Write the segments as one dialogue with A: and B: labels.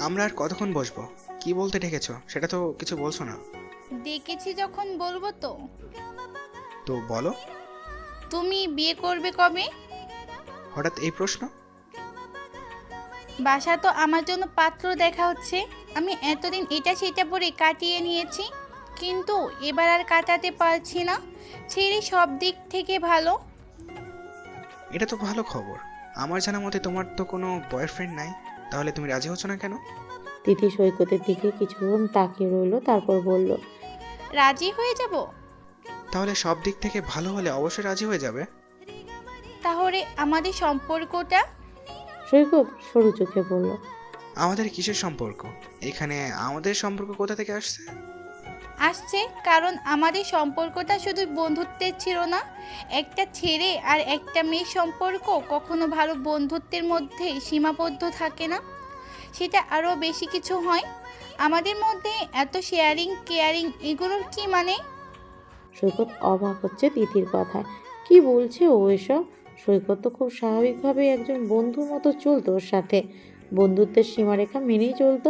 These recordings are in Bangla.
A: আমরা আর কতক্ষণ বসবো? কি বলতে ডেকেছো সেটা তো কিছু বলছো না।
B: ডেকেছি যখন বলবো তো।
A: তো বলো।
B: তুমি বিয়ে করবে কবে?
A: হঠাৎ এই প্রশ্ন?
B: বাসা তো আমার জন্য পাত্র দেখা হচ্ছে। আমি এতদিন এটা সেটা পরে কাটিয়ে নিয়েছি, কিন্তু এবার আর কাটাতে পারছি না। ছেড়ে সব দিক থেকে ভালো।
A: এটা তো ভালো খবর। আমার জানা মতে তোমার তো কোনো বয়ফ্রেন্ড নাই, তাহলে তুমি রাজি হচ্ছ না কেন?
C: তিথি সৈকতের দিকে কিছুক্ষণ তাকিয়ে রইল, তারপর বলল,
B: রাজি হয়ে যাব।
A: তাহলে সব দিক থেকে ভালো হলে অবশ্যই রাজি হয়ে যাবে।
B: তাহলে আমাদের সম্পর্কটা?
C: সৈকত সরু চোখে বলল,
A: আমাদের কিসের সম্পর্ক? এখানে আমাদের সম্পর্ক কোথা থেকে আসছে?
B: আসছে কারণ আমাদের সম্পর্কটা শুধু বন্ধুত্বের ছিল না। একটা ছেলে আর একটা মেয়ের সম্পর্ক কখনো ভালো বন্ধুত্বের মধ্যে সীমাবদ্ধ থাকে না, সেটা আরও বেশি কিছু হয়। আমাদের মধ্যে এত শেয়ারিং কেয়ারিং এগুলোর কি মানে?
C: সৈকত অবাক হচ্ছে তিথির কথায়। কি বলছে ও এসব? সৈকত তো খুব স্বাভাবিকভাবে একজন বন্ধুর মতো চলতো ওর সাথে, বন্ধুত্বের সীমারেখা মেনেই চলতো।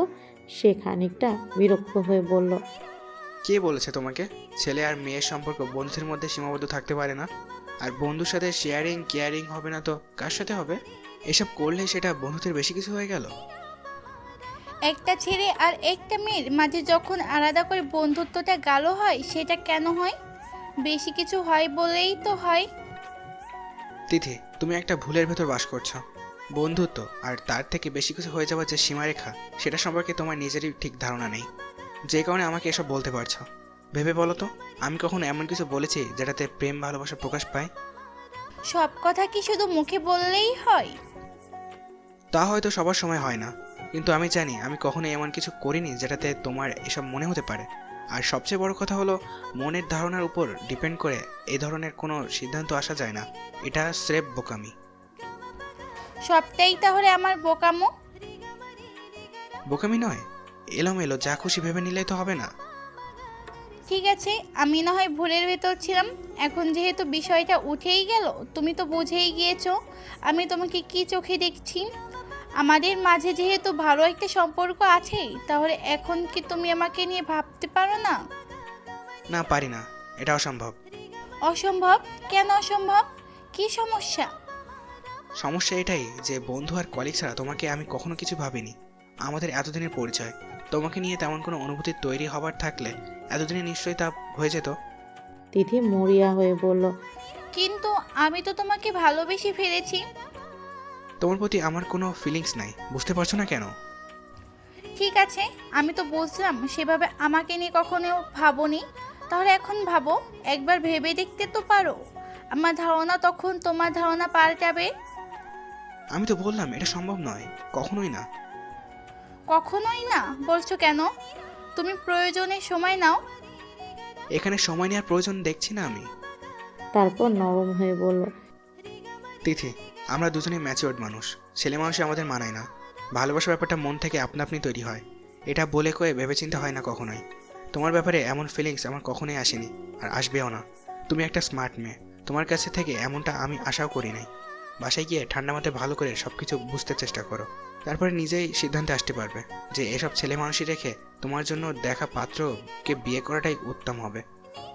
C: সে খানিকটা বিরক্ত হয়ে বলল,
A: কে বলেছে তোমাকে ছেলে আর মেয়ের সম্পর্ক বন্ধুদের মধ্যে সীমাবদ্ধ থাকতে পারে না? আর বন্ধুর সাথে শেয়ারিং কেয়ারিং হবে না তো কার সাথে হবে? এসব করলে সেটা বন্ধুত্বের বেশি কিছু হয়ে গেল।
B: একটা ছেলে আর একটা মেয়ের মাঝে যখন আলাদা করে বন্ধুত্বটা গাঢ় হয়, সেটা কেন হয়? বেশি কিছু হয় বলেই তো হয়।
A: তিথি, তুমি একটা ভুলের ভেতর বাস করছো। বন্ধুত্ব আর তার থেকে বেশি কিছু হয়ে যাওয়ার যে সীমারেখা, সেটা সম্পর্কে তোমার নিজেরই ঠিক ধারণা নেই, যে কারণে আমাকে এসব বলতে পারছো। ভেবে বলো তো, আমি কখনো এমন কিছু বলেছি যেটাতে প্রেম ভালোবাসা প্রকাশ পায়?
B: সব কথা কি শুধু মুখে বললেই হয়?
A: তা হয়তো সবার সময় হয় না, কিন্তু আমি জানি আমি কখনো এমন কিছু করিনি যেটাতে তোমার এসব মনে হতে পারে। আর সবচেয়ে বড় কথা হলো, মনের ধারণার উপর ডিপেন্ড করে এই ধরনের কোনো সিদ্ধান্ত আসা যায় না। এটা স্রেফ বোকামি।
B: সবটাই তাহলে আমার বোকামো?
A: বোকামি নয়, এলোমেলো যা খুশি ভেবে নিলেই তো হবে না।
B: ঠিক আছে, আমি না হয় ভুলের ভেতর ছিলাম। এখন যেহেতু বিষয়টা উঠেই গেল, তুমি তো বুঝেই গিয়েছো আমি তোমাকে কি চোখে দেখছি। আমাদের মাঝে যেহেতু ভালো একটা সম্পর্ক আছেই, তাহলে এখন কি তুমি আমাকে নিয়ে ভাবতে পারো না?
A: না, পারি না। এটা অসম্ভব।
B: অসম্ভব? কেন অসম্ভব? কি সমস্যা?
A: সমস্যা এটাই যে বন্ধু আর কলিগ ছাড়া তোমাকে আমি কখনো কিছু ভাবিনি। আমাদের এতদিনের পরিচয়, তোমাকে নিয়ে তেমন কোনো অনুভূতি তৈরি হবার থাকলে এতদিনে নিশ্চয়ই তা হয়ে যেত।
C: তিথি মরিয়া হয়ে বলল,
B: কিন্তু আমি তো তোমাকে ভালোবেসে ফেলেছি।
A: তোমার প্রতি আমার কোনো ফিলিংস নাই, বুঝতে পারছো না কেন?
B: ঠিক আছে, আমি তো বুঝলাম সেভাবে আমাকে নিয়ে কখনো ভাবোনি। তাহলে এখন ভাবো, একবার ভেবে দেখতে তো পারো। আমার ধারণা তখন তোমার ধারণা পাল্টাবে।
A: আমি তো বললাম এটা সম্ভব নয়, কখনোই না।
B: কখনোই না বলছো কেন? তুমি প্রয়োজনে সময় নাও।
A: এখানে সময় নেওয়ার প্রয়োজন দেখছি না আমি।
C: তারপর নরম হয়ে বলল,
A: তিথি, আমরা দুজনেই ম্যাচিওর্ড মানুষ। ছেলে মানুষই আমাদের মানায় না। ভালোবাসার ব্যাপারটা মন থেকে আপনা আপনি তৈরি হয়। এটা বলে কয়ে ভেবেচিন্তে হয় না কখনোই। তোমার ব্যাপারে এমন ফিলিংস আমার কখনোই আসেনি, আর আসবেও না। তুমি একটা স্মার্ট মেয়ে, তোমার কাছে থেকে এমনটা আমি আশাও করি নাই। বাসায় গিয়ে ঠান্ডা মাথায় ভালো করে সব কিছু বুঝতে চেষ্টা করো। তারপরে নিজেই সিদ্ধান্তে আসতে পারবে যে এসব ছেলে মানুষই রেখে তোমার জন্য দেখা পাত্রকে বিয়ে করাটাই উত্তম হবে।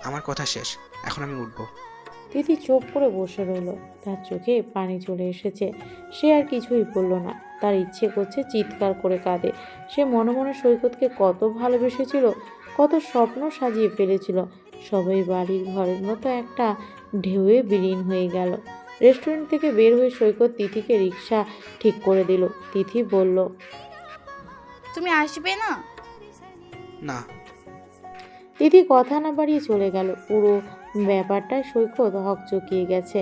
A: আমার কথা শেষ, এখন আমি উঠবো।
C: তিথি চোখ করে বসে রইল। তার চোখে পানি চলে এসেছে। সে আর কিছুই বলল না। তার ইচ্ছে করছে চিৎকার করে কাঁদে। সে মনে মনে সৈকতকে কত ভালোবেসেছিল, কত স্বপ্ন সাজিয়ে ফেলেছিল। সবাই বাড়ির ঘরের মতো একটা ঢেউয়ে বিলীন হয়ে গেল। রেস্টুরেন্ট থেকে বের হয়ে সৈকত তিথিকে রিক্সা ঠিক করে দিল। তিথি বলল,
B: তুমি আসবে না?
A: না।
C: দিদি কথা না বাড়িয়ে চলে গেল। পুরো ব্যাপারটায় সৈকত হকচকিয়ে গেছে।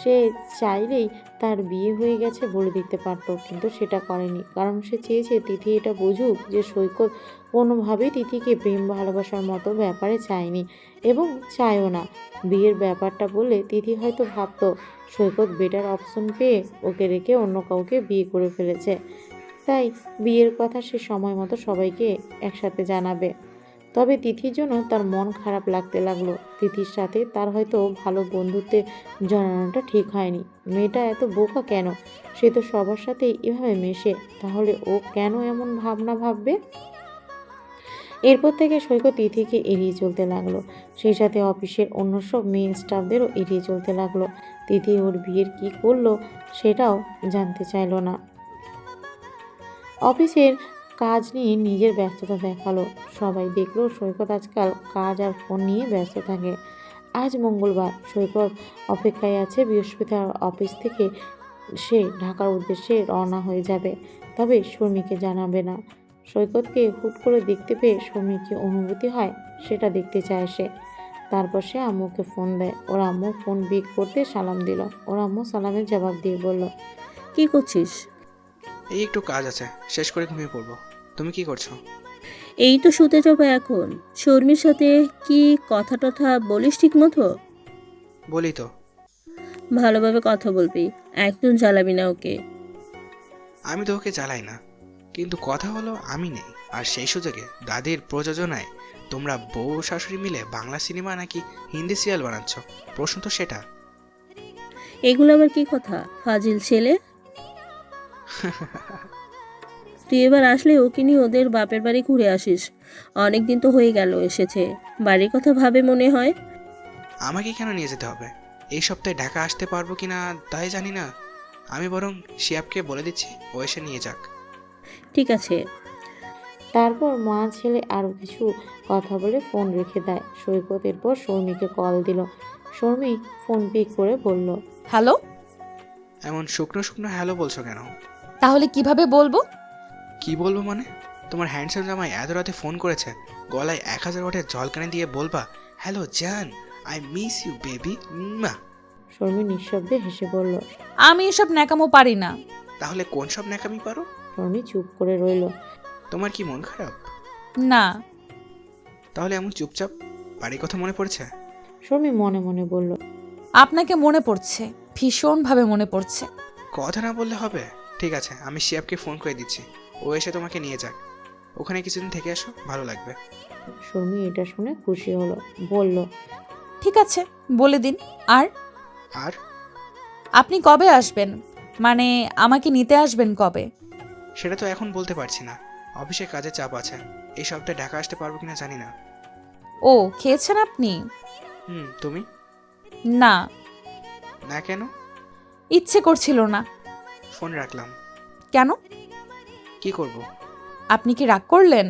C: সে চাইলেই তার বিয়ে হয়ে গেছে বলে দিতে পারত, কিন্তু সেটা করেনি। কারণ সে চেয়েছে তিথি এটা বুঝুক যে সৈকত কোনোভাবেই তিথিকে প্রেম ভালোবাসার মতো ব্যাপারে চায়নি এবং চায়ও না। বিয়ের ব্যাপারটা বললে তিথি হয়তো ভাবতো সৈকত বেটার অপশন পেয়ে ওকে রেখে অন্য কাউকে বিয়ে করে ফেলেছে। তাই বিয়ের কথা সে সময় মতো সবাইকে একসাথে জানাবে। তবে তিথির জন্য তার মন খারাপ লাগতে লাগলো। তিথির সাথে তার হয়তো ভালো বন্ধুত্বে জড়ানোটা ঠিক হয়নি। মেয়েটা এত বোকা কেন? সে তো সবার সাথেই এভাবে মেশে, তাহলে ও কেন এমন ভাবনা ভাববে? এরপর থেকে সৈকত তিথিকে এড়িয়ে চলতে লাগলো, সেই সাথে অফিসের অন্য সব মেয়ে স্টাফদেরও এড়িয়ে চলতে লাগলো। তিথি ওর বিয়ের কি করলো সেটাও জানতে চাইলো না। অফিসের কাজ নিয়ে নিজের ব্যস্ততা দেখালো। সবাই দেখলো সৈকত আজকাল কাজ আর ফোন নিয়ে ব্যস্ত থাকে। আজ মঙ্গলবার, সৈকত অপেক্ষায় আছে বৃহস্পতিবার অফিস থেকে সে ঢাকার উদ্দেশ্যে রওনা হয়ে যাবে, তবে শর্মিকে জানাবে না। সৈকতকে হুট করে দেখতে পেয়ে শর্মির কি অনুভূতি হয় সেটা দেখতে চায় সে। তারপর সে আম্মুকে ফোন দেয়। ওর আম্মু ফোন পিক করতে সালাম দিল। ওর আম্মু সালামের জবাব দিয়ে বলল,
D: কি করছিস?
A: এই একটু কাজ আছে, শেষ করে ঘুমিয়ে পড়বো। তুমি কি করছো?
D: এই তো শুতে যাবো এখন। শর্মির সাথে কি কথা টথা বলিস ঠিক মতো?
A: বলি তো।
D: ভালোভাবে কথা বলবি, একদম জ্বালাবি না ওকে।
A: আমি তো ওকে জ্বালাই না, কিন্তু কথা হলো আমি নেই, আর সেই সুযোগে দাদির প্রযোজনায় তোমরা বউ শাশুড়ি মিলে বাংলা সিনেমা নাকি হিন্দি সিরিয়াল বানাচ্ছ। প্রশ্ন তো সেটা।
D: এগুলো আবার কি কথা, ফাজিল ছেলে? তুই এবার আসলে ওকে নিয়ে ওদের বাপের বাড়ি ঘুরে আসিস। অনেক দিন তো হয়ে গেল এসেছে, বাড়ির কথা ভাবে মনে হয়।
A: আমাকে কেন নিয়ে যেতে হবে? এই সপ্তাহে ঢাকা আসতে পারবো কিনা তাই জানি না। আমি বরং শিয়াবকে বলে দিচ্ছি, ও এসে নিয়ে যাক।
D: ঠিক আছে।
C: তারপর মা ছেলে আরও কিছু কথা বলে ফোন রেখে দেয়। সৈকত এরপর শর্মিকে কল দিল। শর্মি ফোন পিক করে বলল,
E: হ্যালো।
A: এমন শুকনো শুকনো হ্যালো বলছো কেন?
E: তাহলে কিভাবে বলবো?
A: কি বলবো মানে? তোমার হ্যান্ডসাম জামাই এত রাতে ফোন করেছে, গলায় 1000 ওয়াটের জলকানি দিয়ে বলবা, হ্যালো জান, আই মিস ইউ বেবি। মা।
C: শর্মি নিঃশব্দে হেসে বলল।
E: আমি এসব ন্যাকামো পারি না।
A: তাহলে কোন সব ন্যাকামি পারো?
C: শর্মি চুপ করে রইল।
A: তোমার কি মন খারাপ?
E: না।
A: তাহলে এমন চুপচাপ? বাড়ির কথা মনে পড়ছে?
C: শর্মি মনে মনে বলল,
E: আপনাকে মনে পড়ছে, ভীষণভাবে মনে পড়ছে।
A: কথা না বললে হবে? ঠিক আছে, আমি শিয়াবকে ফোন করে দিচ্ছি, ও এসে তোমাকে নিয়ে যাক। ওখানে কিছুদিন থেকে আসো, ভালো লাগবে।
C: শর্মি এটা শুনে খুশি হলো, বলল,
E: ঠিক আছে, বলে দিন। আর
A: আর
E: আপনি কবে আসবেন? মানে আমাকে নিতে আসবেন কবে?
A: সেটা তো এখন বলতে পারছি না, অফিসে কাজের চাপ আছে। এই সপ্তাহে ঢাকা আসতে পারবো কিনা জানি না।
E: ও, খেয়েছেন আপনি?
A: তুমি?
E: না,
A: না কেন?
E: ইচ্ছে করছিল না।
A: ফোন রাখলাম।
E: কেন?
A: কি করব?
E: আপনি কি রাগ করলেন?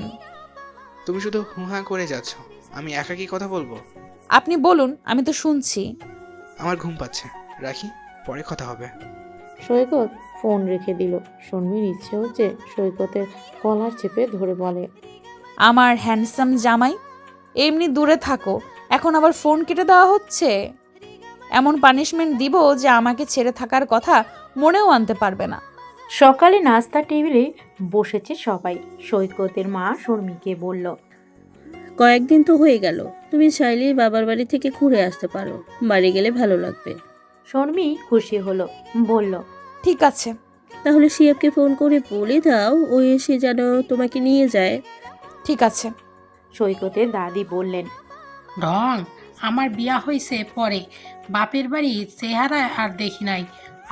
A: তুমি শুধু হুহা করে যাচ্ছ, আমি একা কি কথা বলবো?
E: আপনি বলুন, আমি তো শুনছি।
A: আমার ঘুম পাচ্ছে, রাখি, পরে কথা হবে।
C: সৈকত ফোন রেখে দিল। শর্মির ইচ্ছে হচ্ছে সৈকতের কলার চেপে ধরে বলে,
E: আমার হ্যান্ডসাম জামাই, এমনি দূরে থাকো, এখন আবার ফোন কেটে দেওয়া হচ্ছে। এমন পানিশমেন্ট দিব যে আমাকে ছেড়ে থাকার কথা মনেও আনতে পারবে না।
F: সকালে নাস্তার টেবিলে বসেছে সবাই। সৈকতের মা শর্মিকে বলল,
D: কয়েকদিন তো হয়ে গেল, তুমি চাইলেই বাবার বাড়ি থেকে ঘুরে আসতে পারো, বাড়ি গেলে ভালো লাগবে।
F: শর্মি খুশি হলো, বলল,
E: ঠিক আছে।
D: তাহলে শিয়াবকে ফোন করে বলে দাও ও এসে যেন তোমাকে নিয়ে যায়।
E: ঠিক আছে।
F: সৈকতের দাদি বললেন,
G: ঢং, আমার বিয়া হয়েছে পরে, বাপের বাড়ি চেহারা আর দেখি নাই,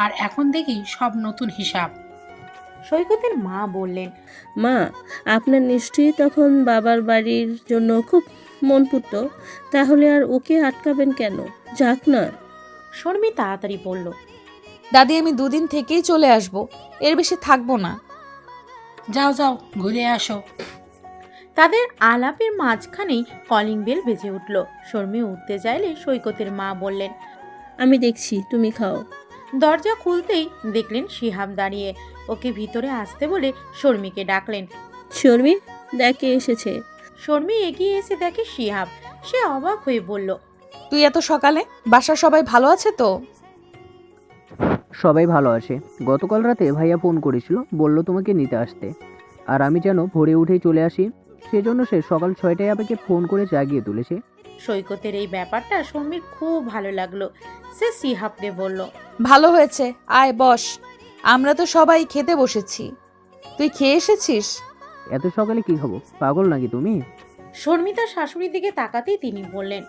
G: আর এখন দেখি সব নতুন হিসাব।
F: সৈকতের মা বললেন,
D: মা, আপনার নিশ্চয়ই তখন বাবার বাড়ির জন্য খুব মন পুড়তো, তাহলে আর ওকে আটকাবেন কেন? যাক না।
F: শর্মি তাড়াতাড়ি বলল,
E: দাদি, আমি দুদিন থেকেই চলে আসব, এর বেশি থাকবো না।
G: যাও যাও, ঘুরে আসো।
F: তাদের আলাপের মাঝখানেই কলিং বেল বেজে উঠল। শর্মি উঠতে চাইলে সৈকতের মা বললেন,
D: আমি দেখছি, তুমি খাও।
F: দরজা খুলতেই দেখলেন শিহাব দাঁড়িয়ে। ওকে ভিতরে আসতে বলে শর্মিকে ডাকলেন।
D: শর্মি, দেখে এসেছে।
F: শর্মি এগিয়ে এসে দেখে শিহাব। সে অবাক হয়ে বলল,
E: তুই এত সকালে? বাসার সবাই ভালো আছে তো?
H: সবাই ভালো আছে। গতকাল রাতে ভাইয়া ফোন করেছিল, বলল তোমাকে নিতে আসতে, আর আমি যেন ভোরে উঠেই চলে আসি, সেজন্য সে সকাল 6টায় আমাকে ফোন করে জাগিয়ে তুলেছে।
F: সৈকতের এই ব্যাপারটা শর্মির খুব ভালো লাগলো। সে শিহাবকে বলল,
E: ভালো হয়েছে, আয় বস, আমরা তো সবাই খেতে বসেছি। তুই খেয়ে এসেছিস?
H: এত সকালে কি খাবো, পাগল নাকি তুমি?
F: শর্মিতার শাশুড়ির দিকে তাকাতেই তিনি বললেন,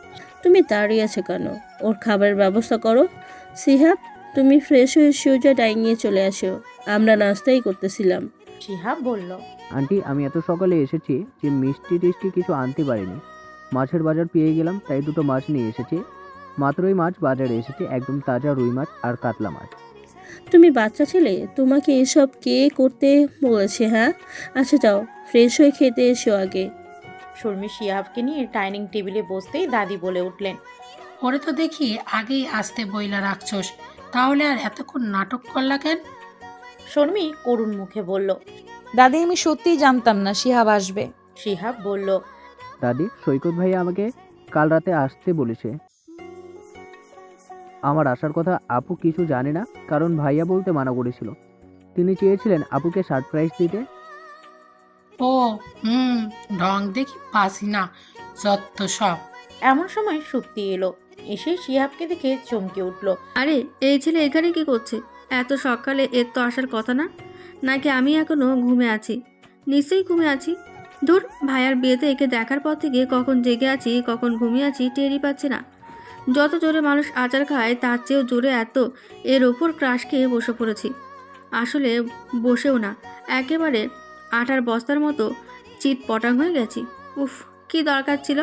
D: তুমি দাঁড়িয়ে আছে কেন? ওর খাবারের ব্যবস্থা করো। সিহাব, তুমি ফ্রেশ হয়ে সোজা ডাইনিংয়ে চলে আসো, আমরা নাস্তাই করতেছিলাম।
F: শিহাব বলল,
H: আন্টি, আমি এত সকালে এসেছি যে মিষ্টি টিষ্টি কিছু আনতে পারিনি। মাছের বাজার পেয়ে গেলাম, তাই দুটো মাছ নিয়ে এসেছি। মাত্রই মাছ বাজারে এসেছে, একদম তাজা রুই মাছ আর কাতলা মাছ।
D: তুমি বাচ্চা ছেলে, তোমাকে এসব কে করতে বলেছে? হ্যাঁ, আচ্ছা যাও, ফ্রেশ হয়ে খেতে এসো আগে।
F: শর্মি শিহাবকে নিয়ে ডাইনিং টেবিলে বসতেই দাদি বলে উঠলেন,
G: ওরে তো দেখি আগেই আসতে বইলা রাখছোস, তাহলে আর এতক্ষণ নাটক করলা কেন?
F: শর্মি করুণ মুখে বলল।
E: দাদি, আমি সত্যিই জানতাম না শিহাব আসবে।
F: শিহাব বলল,
H: দাদি, সৈকত ভাইয়া আমাকে কাল রাতে আসতে বলেছে। আমার আসার কথা আপু কিছু জানে না, কারণ ভাইয়া বলতে মানা করেছিল। তিনি চেয়েছিলেন আপুকে সারপ্রাইজ দিতে।
G: ও ঢং দেখি পাসি না, যত সব।
F: এমন সময় সুপ্তি এলো, এসে শিহাবকে দেখে চমকে উঠল।
I: আরে, এই ছেলে এখানে কি করছে? এত সকালে এর তো আসার কথা না। নাকি আমি এখনো ঘুমে আছি? নিশ্চয়ই ঘুমে আছি। ধুর, ভাইয়ার বিয়েতে একে দেখার পর থেকে কখন জেগে আছি কখন ঘুমিয়ে আছি টেরই পাচ্ছি না। যত জোরে মানুষ আচার খায় তার চেয়েও জোরে এত এর ওপর ক্রাশ খেয়ে বসে পড়েছি। আসলে বসেও না, একেবারে আটার বস্তার মতো চিত পটাং হয়ে গেছি। উফ, কি দরকার ছিল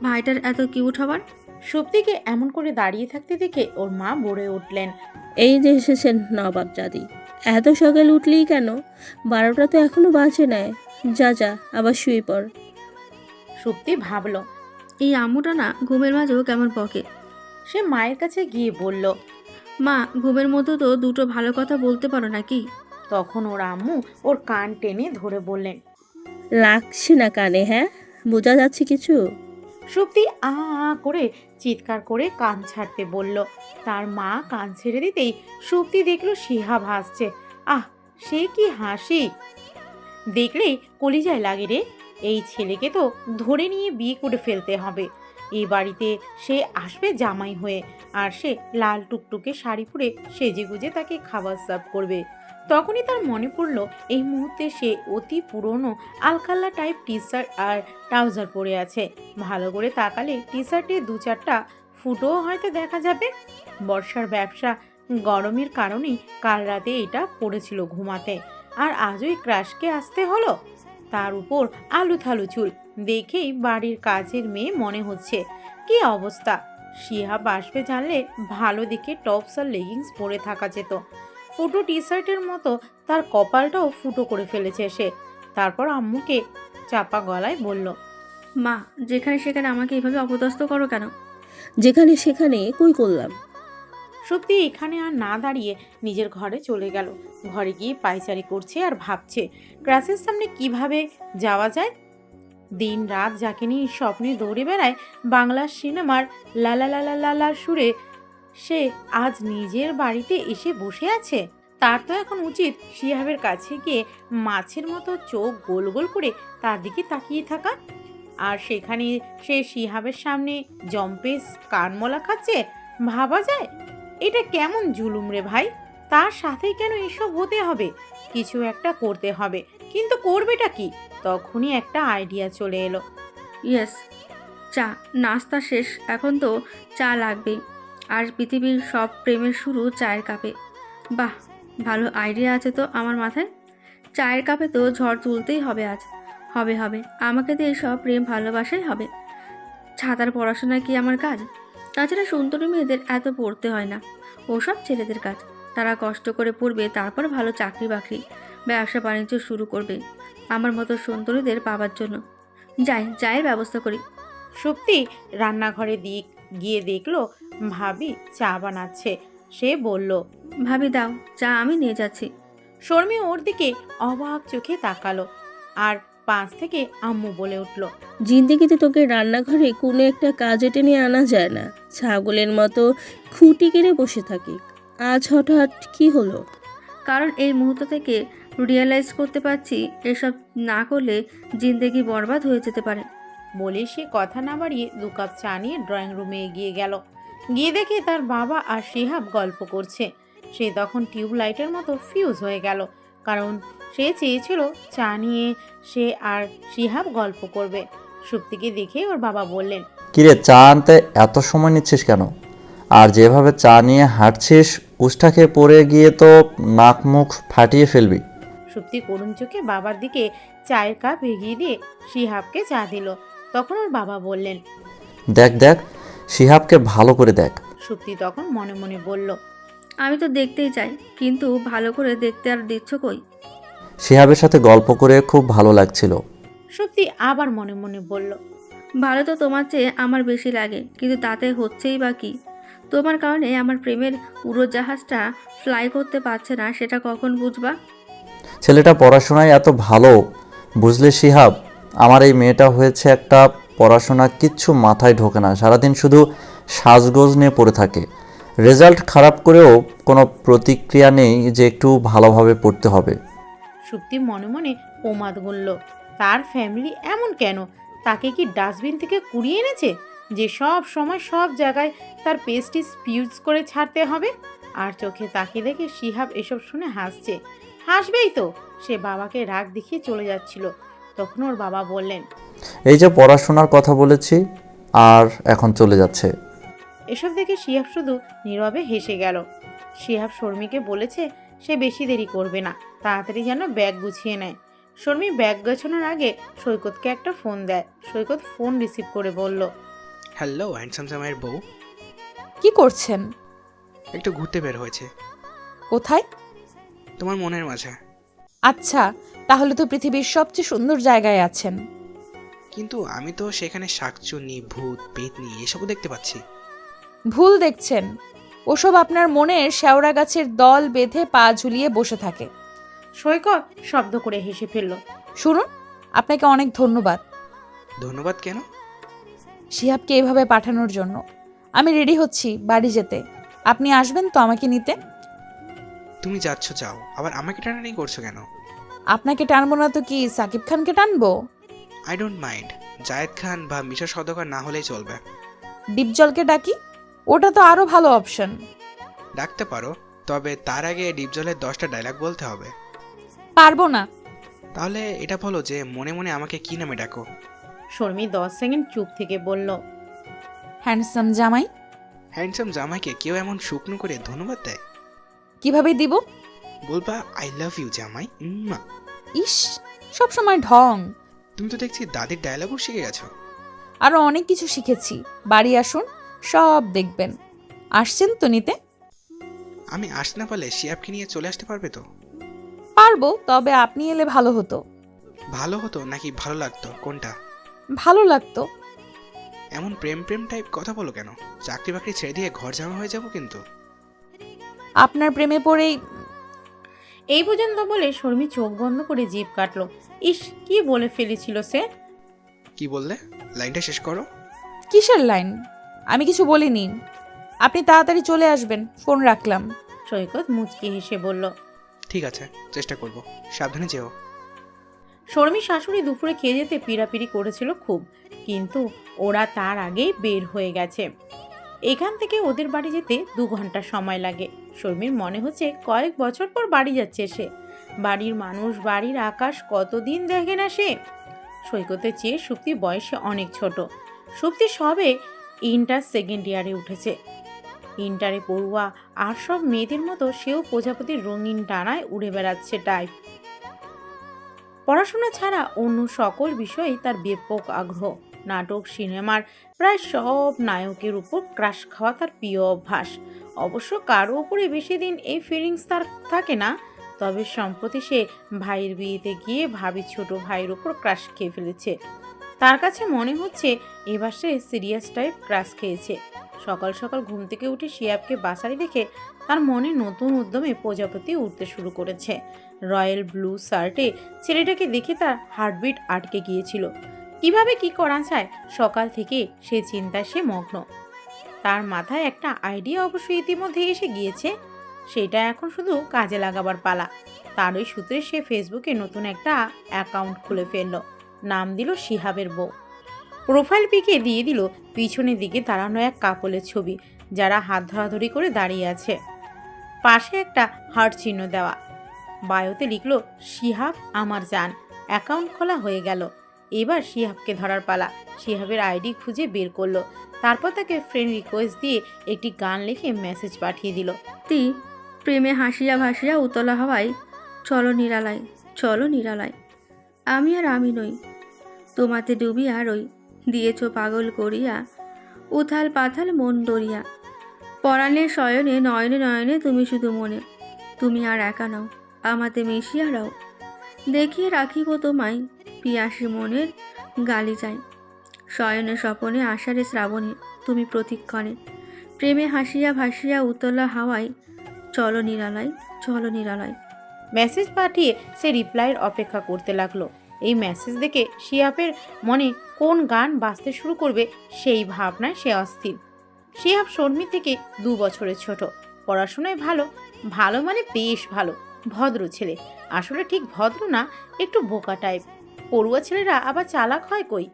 I: ভাইটার এত কিউট হবার?
F: সুপ্তিকে এমন করে দাঁড়িয়ে থাকতে দেখে ওর মা বলে উঠলেন,
D: এই যে এসেছেন নবাব জাদি। এত সকালে উঠলেই কেন? 12টা তো এখনো বাজে নাই। যা যা, আবার শুয়ে পড়।
F: সুপ্তি ভাবল।
I: এই আম্মুটা না ঘুমের মাঝেও কেমন বকে।
F: সে মায়ের কাছে গিয়ে বলল,
I: মা, ঘুমের মধ্যে তো দুটো ভালো কথা বলতে পারো নাকি?
F: তখন ওর আম্মু ওর কান টেনে ধরে বললেন।
D: লাগছে না কানে? হ্যাঁ, বোঝা যাচ্ছে কিছু?
F: সুপ্তি আ আ করে চিৎকার করে কান ছাড়তে বলল। তার মা কান ছেড়ে দিতেই সুপ্তি দেখলো শিহাব হাসছে। আহ, সে কি হাসি দেখলেই কলিজায় লাগে রে। এই ছেলেকে তো ধরে নিয়ে বিয়ে করে ফেলতে হবে। এই বাড়িতে সে আসবে জামাই হয়ে, আর সে লাল টুকটুকে শাড়ি পরে সেজেগুজে তাকে খাবার সার্ভ করবে। তখনই তার মনে পড়লো এই মুহূর্তে সে অতি পুরনো আলকাল্লা টাইপ টি শার্ট আর ট্রাউজার পরে আছে। ভালো করে তাকালে টি শার্টে 2-4টা ফুটোও হয়তো দেখা যাবে। বর্ষার ব্যবসা গরমের কারণেই কাল রাতে এটা পড়েছিল ঘুমাতে, আর আজই ক্রাশকে আসতে হলো। তার উপর আলু থালু চুল, দেখেই বাড়ির কাজের মেয়ে মনে হচ্ছে। কি অবস্থা! শিহাব আসবে জানলে ভালো দেখে টপস আর লেগিংস পরে থাকা যেত। ফুটো টি শার্টের মতো তার কপালটাও ফুটো করে ফেলেছে সে। তারপর আম্মুকে চাপা গলায় বলল,
I: মা, যেখানে সেখানে আমাকে এভাবে অপদস্থ করো কেন?
D: যেখানে সেখানে কই করলাম?
F: সত্যি এখানে আর না দাঁড়িয়ে নিজের ঘরে চলে গেল। ঘরে গিয়ে পায়চারি করছে আর ভাবছে ক্লাসের সামনে কিভাবে যাওয়া যায়। দিন রাত যাকে নিয়ে স্বপ্নে দৌড়ে বেড়ায় বাংলার সিনেমার লালা লালা লালার সুরে, সে আজ নিজের বাড়িতে এসে বসে আছে। তার তো এখন উচিত শিহাবের কাছে গিয়ে মাছের মতো চোখ গোল গোল করে তার দিকে তাকিয়ে থাকা। আর সেখানে সে শিহাবের সামনে জম্পেস কানমলা খাচ্ছে। ভাবা যায়? এটা কেমন জুলুম রে ভাই! তার সাথে কেন এসব হতে হবে? কিছু একটা করতে হবে, কিন্তু করবেটা কি? তখনই একটা আইডিয়া চলে এলো।
I: ইয়েস, চা। নাস্তা শেষ, এখন তো চা লাগবেই। আর পৃথিবীর সব প্রেমের শুরু চায়ের কাপে। বাহ, ভালো আইডিয়া আছে তো আমার মাথায়। চায়ের কাপে তো ঝড় তুলতেই হবে আজ। হবে হবে, আমাকে দিয়ে সব প্রেম ভালোবাসাই হবে। ছাতার পড়াশোনা কি আমার কাজ? তাছাড়া সুন্দরী মেয়েদের এত পড়তে হয় না, ওসব ছেলেদের কাজ। তারা কষ্ট করে পড়বে, তারপর ভালো চাকরি বাকরি ব্যবসা বাণিজ্য শুরু করবে আমার মতো সুন্দরীদের পাবার জন্য। যাই, চায়ের ব্যবস্থা করি।
F: সুপ্তি রান্নাঘরে গিয়ে দেখলো ভাবি চা বানাচ্ছে। সে বলল,
I: ভাবি দাও চা, আমি নিয়ে যাচ্ছি।
F: শর্মি ওর দিকে অবাক চোখে তাকালো, আর পাশ থেকে আম্মু বলে উঠল,
D: জিন্দেগিতে তোকে রান্নাঘরে কোনো একটা কাজে টেনে আনা যায় না। ছাগলের মতো খুঁটি কেড়ে বসে থাকি। আজ হঠাৎ কি হলো?
I: কারণ এই মুহূর্ত থেকে রিয়েলাইজ করতে পারছি এসব না করলে জিন্দেগি বরবাদ হয়ে যেতে পারে।
F: বলে সে কথা না বাড়িয়ে 2 কাপ চা নিয়ে ড্রয়িং রুমে এগিয়ে গেল। গিয়ে দেখে তার বাবা আর শিহাব গল্প করছে। সে তখন টিউবলাইটের মতো ফিউজ হয়ে গেল, কারণ সে চেয়েছিল চা নিয়ে সে আর শিহাব গল্প করবে। সুপ্তিকে দেখে ওর বাবা বললেন,
J: কিরে, চা আনতে এত সময় নিচ্ছিস কেন? আর যেভাবে চা নিয়ে হাঁটছিস, উষ্টা খেয়ে পড়ে গিয়ে তো নাক মুখ ফাটিয়ে ফেলবি।
F: সুপ্তি করুণ চোখে বাবার দিকে চায়ের কাপ এগিয়ে দিয়ে শিহাবকে চা দিল। তখন ওর বাবা বললেন,
J: দেখ দেখ, শিহাবকে ভালো করে দেখ।
F: সুপ্তি তখন মনে মনে বলল,
I: আমি তো দেখতেই চাই, কিন্তু ভালো করে দেখতে আর দিচ্ছ কই?
J: শিহাবের সাথে গল্প করে খুব ভালো লাগছিল।
F: সুপ্তি আবার মনে মনে বলল,
I: ভালো তো তোমার চেয়ে আমার বেশি লাগে, কিন্তু তাতে হচ্ছেই বা কি? তোমার কারণে আমার প্রেমের উড়োজাহাজটা ফ্লাই করতে পারছে না, সেটা কখন বুঝবা?
J: ছেলেটা পড়াশোনায় এত ভালো, বুঝলে শিহাব? আমার এই মেয়েটা হয়েছে একটা, পড়াশোনা কিচ্ছু মাথায় ঢোকে না, সারাদিন শুধু সাজগোজ নিয়ে পড়ে থাকে। রেজাল্ট খারাপ করেও কোনো প্রতিক্রিয়া নেই যে একটু ভালোভাবে পড়তে হবে।
F: সুপ্তি মনে মনে প্রমাদ গুনল, তার ফ্যামিলি এমন কেন? তাকে কি ডাস্টবিন থেকে কুড়িয়ে এনেছে যে সব সময় সব জায়গায় তার পেস্টি স্পিউজ করে ছাড়তে হবে? আর চোখে তাকিয়ে দেখে শিহাব এসব শুনে হাসছে। হাসবেই তো, সে বাবাকে রাগ দেখিয়ে চলে যাচ্ছিল। তখন ওর বাবা বললেন,
J: এই যে পড়াশোনার কথা বলেছি, আর এখন চলে যাচ্ছে।
F: এসব দেখে শিহাব শুধু নীরবে হেসে গেল। শিহাব শর্মিকে বলেছে সে বেশি দেরি করবে না, তাড়াতাড়ি যেন ব্যাগ গুছিয়ে নেয়। শর্মি ব্যাগ গোছানোর আগে সৈকতকে একটা ফোন দেয়। সৈকত ফোন রিসিভ করে বলল,
A: হ্যালো হ্যান্ডসাম জামাইয়ের বউ।
E: কি করছেন?
A: একটু ঘুরতে বের হয়েছে।
E: কোথায়?
A: তোমার মনের মাঝে।
E: আচ্ছা, তাহলে তো পৃথিবীর সবচেয়ে সুন্দর জায়গায় আছেন।
A: কিন্তু আমি তো সেখানে শাকচুন্নি, ভূত, পেতনি এসবও দেখতে পাচ্ছি।
E: ভুল দেখছেন, ওসব আপনার মনের শেওড়া গাছের দল বেঁধে পা ঝুলিয়ে বসে থাকে।
F: সৈকত শব্দ করে হেসে ফেলল।
E: শুনুন, আপনাকে অনেক ধন্যবাদ
A: ধন্যবাদ কেন?
E: শিহাবকে এভাবে পাঠানোর জন্য। আমি রেডি হচ্ছি বাড়ি যেতে। আপনি আসবেন তো আমাকে নিতে?
A: তুমি যাচ্ছ যাও, আবার আমাকে টানাটানি করছো কেন?
E: আপনাকে টানবো না তো কি সাকিব খানকে টানবো?
A: I don't mind, Zayed Khan বা মিশা সওদাগর না হলেই চলবে।
E: ডিপজলকে ডাকি? ওটা তো আরো ভালো অপশন।
A: ডাকতে পারো, তবে তার আগে ডিপজলের 10টা ডায়লগ বলতে হবে।
E: পারবো না।
A: তাহলে এটা বলো যে মনে মনে আমাকে কি নামে ডাকো?
F: শর্মি 10 সেকেন্ড চুপ থেকে বলল,
E: হ্যান্ডসাম জামাই।
A: হ্যান্ডসাম জামাইকে কেউ এমন শুকনো করে ধন্যবাদ দেয়?
E: কিভাবে দিব?
A: বলবা আই লাভ ইউ জামাই।
E: ইস, সব সময় ঢং।
A: তুমি তো দেখছি দাদির ডায়লগও শিখে গেছো।
E: আরো অনেক কিছু শিখেছি। বাড়ি আসুন, সব দেখবেন। আসছেন তো নিতে?
A: আমি আসতে না পারলে শিয়াবকে নিয়ে চলে আসতে পারবে তো?
E: পারবো, তবে আপনি এলে ভালো হতো।
A: ভালো হতো নাকি ভালো লাগতো, কোনটা?
E: ভালো লাগতো।
A: এমন প্রেম প্রেম টাইপ কথা বলো কেন? চাকরি বাকরি ছেড়ে দিয়ে ঘর জামা হয়ে যাবো কিন্তু।
E: আপনার প্রেমে পড়েই।
F: এই পর্যন্ত বলে শর্মি চোখ বন্ধ করে জিভ কাটলো। ইস, কি বলে ফেলেছিল সে?
A: কি বললে? লাইনটা শেষ করো।
E: কিসের লাইন? আমি কিছু বলিনি। আপনি তাড়াতাড়ি চলে আসবেন, ফোন রাখলাম।
F: সৈকত মুচকি হেসে বলল,
A: ঠিক আছে, চেষ্টা করব। সাবধানে যেও।
F: শর্মি শাশুড়ি দুপুরে খেয়ে যেতে পিড়াপিড়ি করেছিল খুব, কিন্তু ওরা তার আগেই বের হয়ে গেছে। এখান থেকে ওদের বাড়ি যেতে 2 ঘন্টা সময় লাগে। শর্মির মনে হচ্ছে কয়েক বছর পর বাড়ি যাচ্ছে সে। বাড়ির মানুষ, বাড়ির আকাশ কতদিন দেখে না সে। সৈকতের চেয়ে সুপ্তি বয়সে অনেক ছোট। সুপ্তি সবে ইন্টার সেকেন্ড ইয়ারে উঠেছে। ইন্টারে পড়ুয়া আর সব মেয়েদের মতো সেও প্রজাপতির রঙিন ডানায় উড়ে বেড়াচ্ছে টাইপ। পড়াশোনা ছাড়া অন্য সকল বিষয়েই তার ব্যাপক আগ্রহ। নাটক, সিনেমার প্রায় সব নায়কের উপর ক্রাশ খাওয়া তার প্রিয় অভ্যাস। অবশ্য কারো উপরে বেশি দিন এই ফিলিংস তার থাকে না। তবে সম্প্রতি সে ভাইয়ের বিয়েতে গিয়ে ভাবি ছোট ভাইয়ের উপর ক্রাশ খেয়ে ফেলেছে। তার কাছে মনে হচ্ছে এবার সে সিরিয়াস টাইপ ক্রাশ খেয়েছে। সকাল সকাল ঘুম থেকে উঠে শিয়াবকে বাসায় দেখে তার মনে নতুন উদ্যমে প্রজাপতি উঠতে শুরু করেছে। রয়্যাল ব্লু শার্টে ছেলেটাকে দেখে তার হার্টবিট আটকে গিয়েছিল। কিভাবে কি করা যায়, সকাল থেকে সে চিন্তায় সে মগ্ন। তার মাথায় একটা আইডিয়া অবশ্য ইতিমধ্যে এসে গিয়েছে, সেটা এখন শুধু কাজে লাগাবার পালা। তারই সূত্রে সে ফেসবুকে নতুন একটা অ্যাকাউন্ট খুলে ফেলল। নাম দিল শিহাবের বউ। প্রোফাইল পিকে দিয়ে দিল পিছনের দিকে দাঁড়ানো এক কাপলের ছবি, যারা হাত ধরাধরি করে দাঁড়িয়ে আছে। পাশে একটা হার্ট চিহ্ন দেওয়া। বায়োতে লিখলো শিহাব আমার জান। অ্যাকাউন্ট খোলা হয়ে গেল। এবার শিহাবকে ধরার পালা। শিহাবের আইডি খুঁজে বের করলো। তারপর তাকে ফ্রেন্ড রিকোয়েস্ট দিয়ে একটি গান লিখে মেসেজ পাঠিয়ে দিল।
I: তি প্রেমে হাসিয়া ভাসিয়া উতলা হওয়ায় চলো নিরালায়, চলো নিরালায়। আমি আর আমি নই, তোমাতে ডুবিয়া রই, দিয়েছ পাগল করিয়া উথাল পাথাল মন দরিয়া। পরাণের শয়নে নয়নে নয়নে তুমি শুধু মনে, তুমি আর একা নাও, আমাতে মিশিয়া রাও। দেখিয়ে রাখিব তোমায় পিয়াসী মনের গালি যায়। শয়নে স্বপনে আষাঢ়ে শ্রাবণে তুমি প্রতিক্ষণে, প্রেমে হাসিয়া ভাসিয়া উতলা হাওয়ায় চলো নিরালায়, চলো নিরালায়।
F: মেসেজ পাঠিয়ে সে রিপ্লাইয়ের অপেক্ষা করতে লাগলো। এই মেসেজ দেখে শিহাবের মনে কোন গান বাজতে শুরু করবে সেই ভাবনায় সে অস্থির। শিহাব শর্মী থেকে 2 বছরের ছোট, পড়াশোনায় ভালো, ভালো মানে বেশ ভালো, ভদ্র ছেলে। আসলে ঠিক ভদ্র না, একটু বোকা টাইপ। পড়ুয়া ছেলেরা আবার চালাক হয় কই?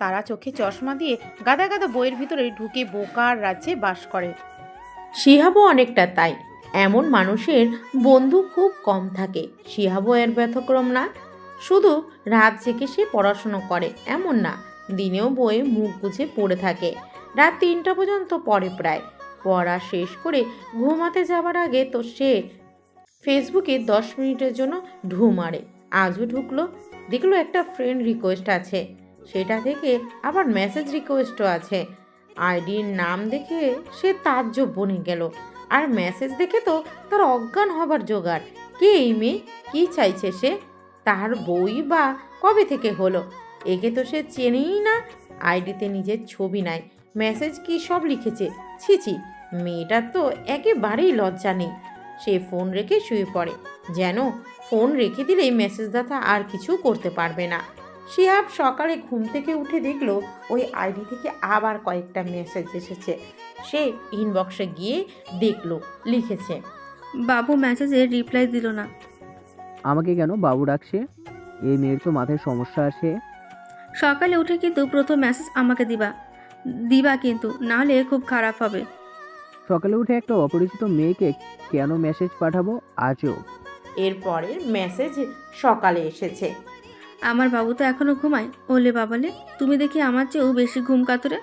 F: তারা চোখে চশমা দিয়ে গাদা গাদা বইয়ের ভিতরে ঢুকে বোকার রাজ্যে বাস করে। শিহাবও অনেকটা তাই। এমন মানুষের বন্ধু খুব কম থাকে। শিহাবও এর ব্যতিক্রম না। শুধু রাত জেগে সে পড়াশুনো করে এমন না, দিনেও বইয়ে মুখ গুজে পড়ে থাকে। রাত 3টা পর্যন্ত পড়ে প্রায়। পড়া শেষ করে ঘুমাতে যাবার আগে তো সে ফেসবুকে 10 মিনিটের জন্য ঢু মারে। আজও ঢুকলো, দেখলো একটা ফ্রেন্ড রিকোয়েস্ট আছে। সেটা থেকে আবার মেসেজ রিকোয়েস্টও আছে। আইডির নাম দেখে সে তাজ্জব বনে গেল। আর মেসেজ দেখে তো তার অজ্ঞান হবার জোগাড়। কে এই মেয়ে? কী চাইছে সে? তার বই বা কবে থেকে হলো? একে তো সে চেনেই না। আইডিতে নিজের ছবি নাই, মেসেজ কি সব লিখেছে। ছি, মেয়েটার তো একেবারেই লজ্জা নেই। সে ফোন রেখে শুয়ে পড়ে, যেন ফোন রেখে দিলেই মেসেজদাতা আর কিছু করতে পারবে না। শিহাব সকালে ঘুম থেকে উঠে দেখলো ওই আইডি থেকে আবার কয়েকটা মেসেজ এসেছে। সে ইনবক্সে গিয়ে দেখলো লিখেছে,
I: বাবু মেসেজে রিপ্লাই দিল না।
H: আমাকে কেন বাবু ডাকছে? এই মেয়ের তো মাথায় সমস্যা আছে।
I: সকালে উঠে কিন্তু প্রথম মেসেজ আমাকে দিবা কিন্তু, নাহলে খুব খারাপ হবে।
H: সকালে উঠে একটা অপরিচিত মেয়েকে কেন মেসেজ পাঠাবো আজও?
F: এরপরের মেসেজ সকালে এসেছে।
I: আমার বাবু তো এখনো ঘুমায়। ওলে বাবালে, তুমি দেখি আমার চেয়েও বেশি ঘুম কাতুরে।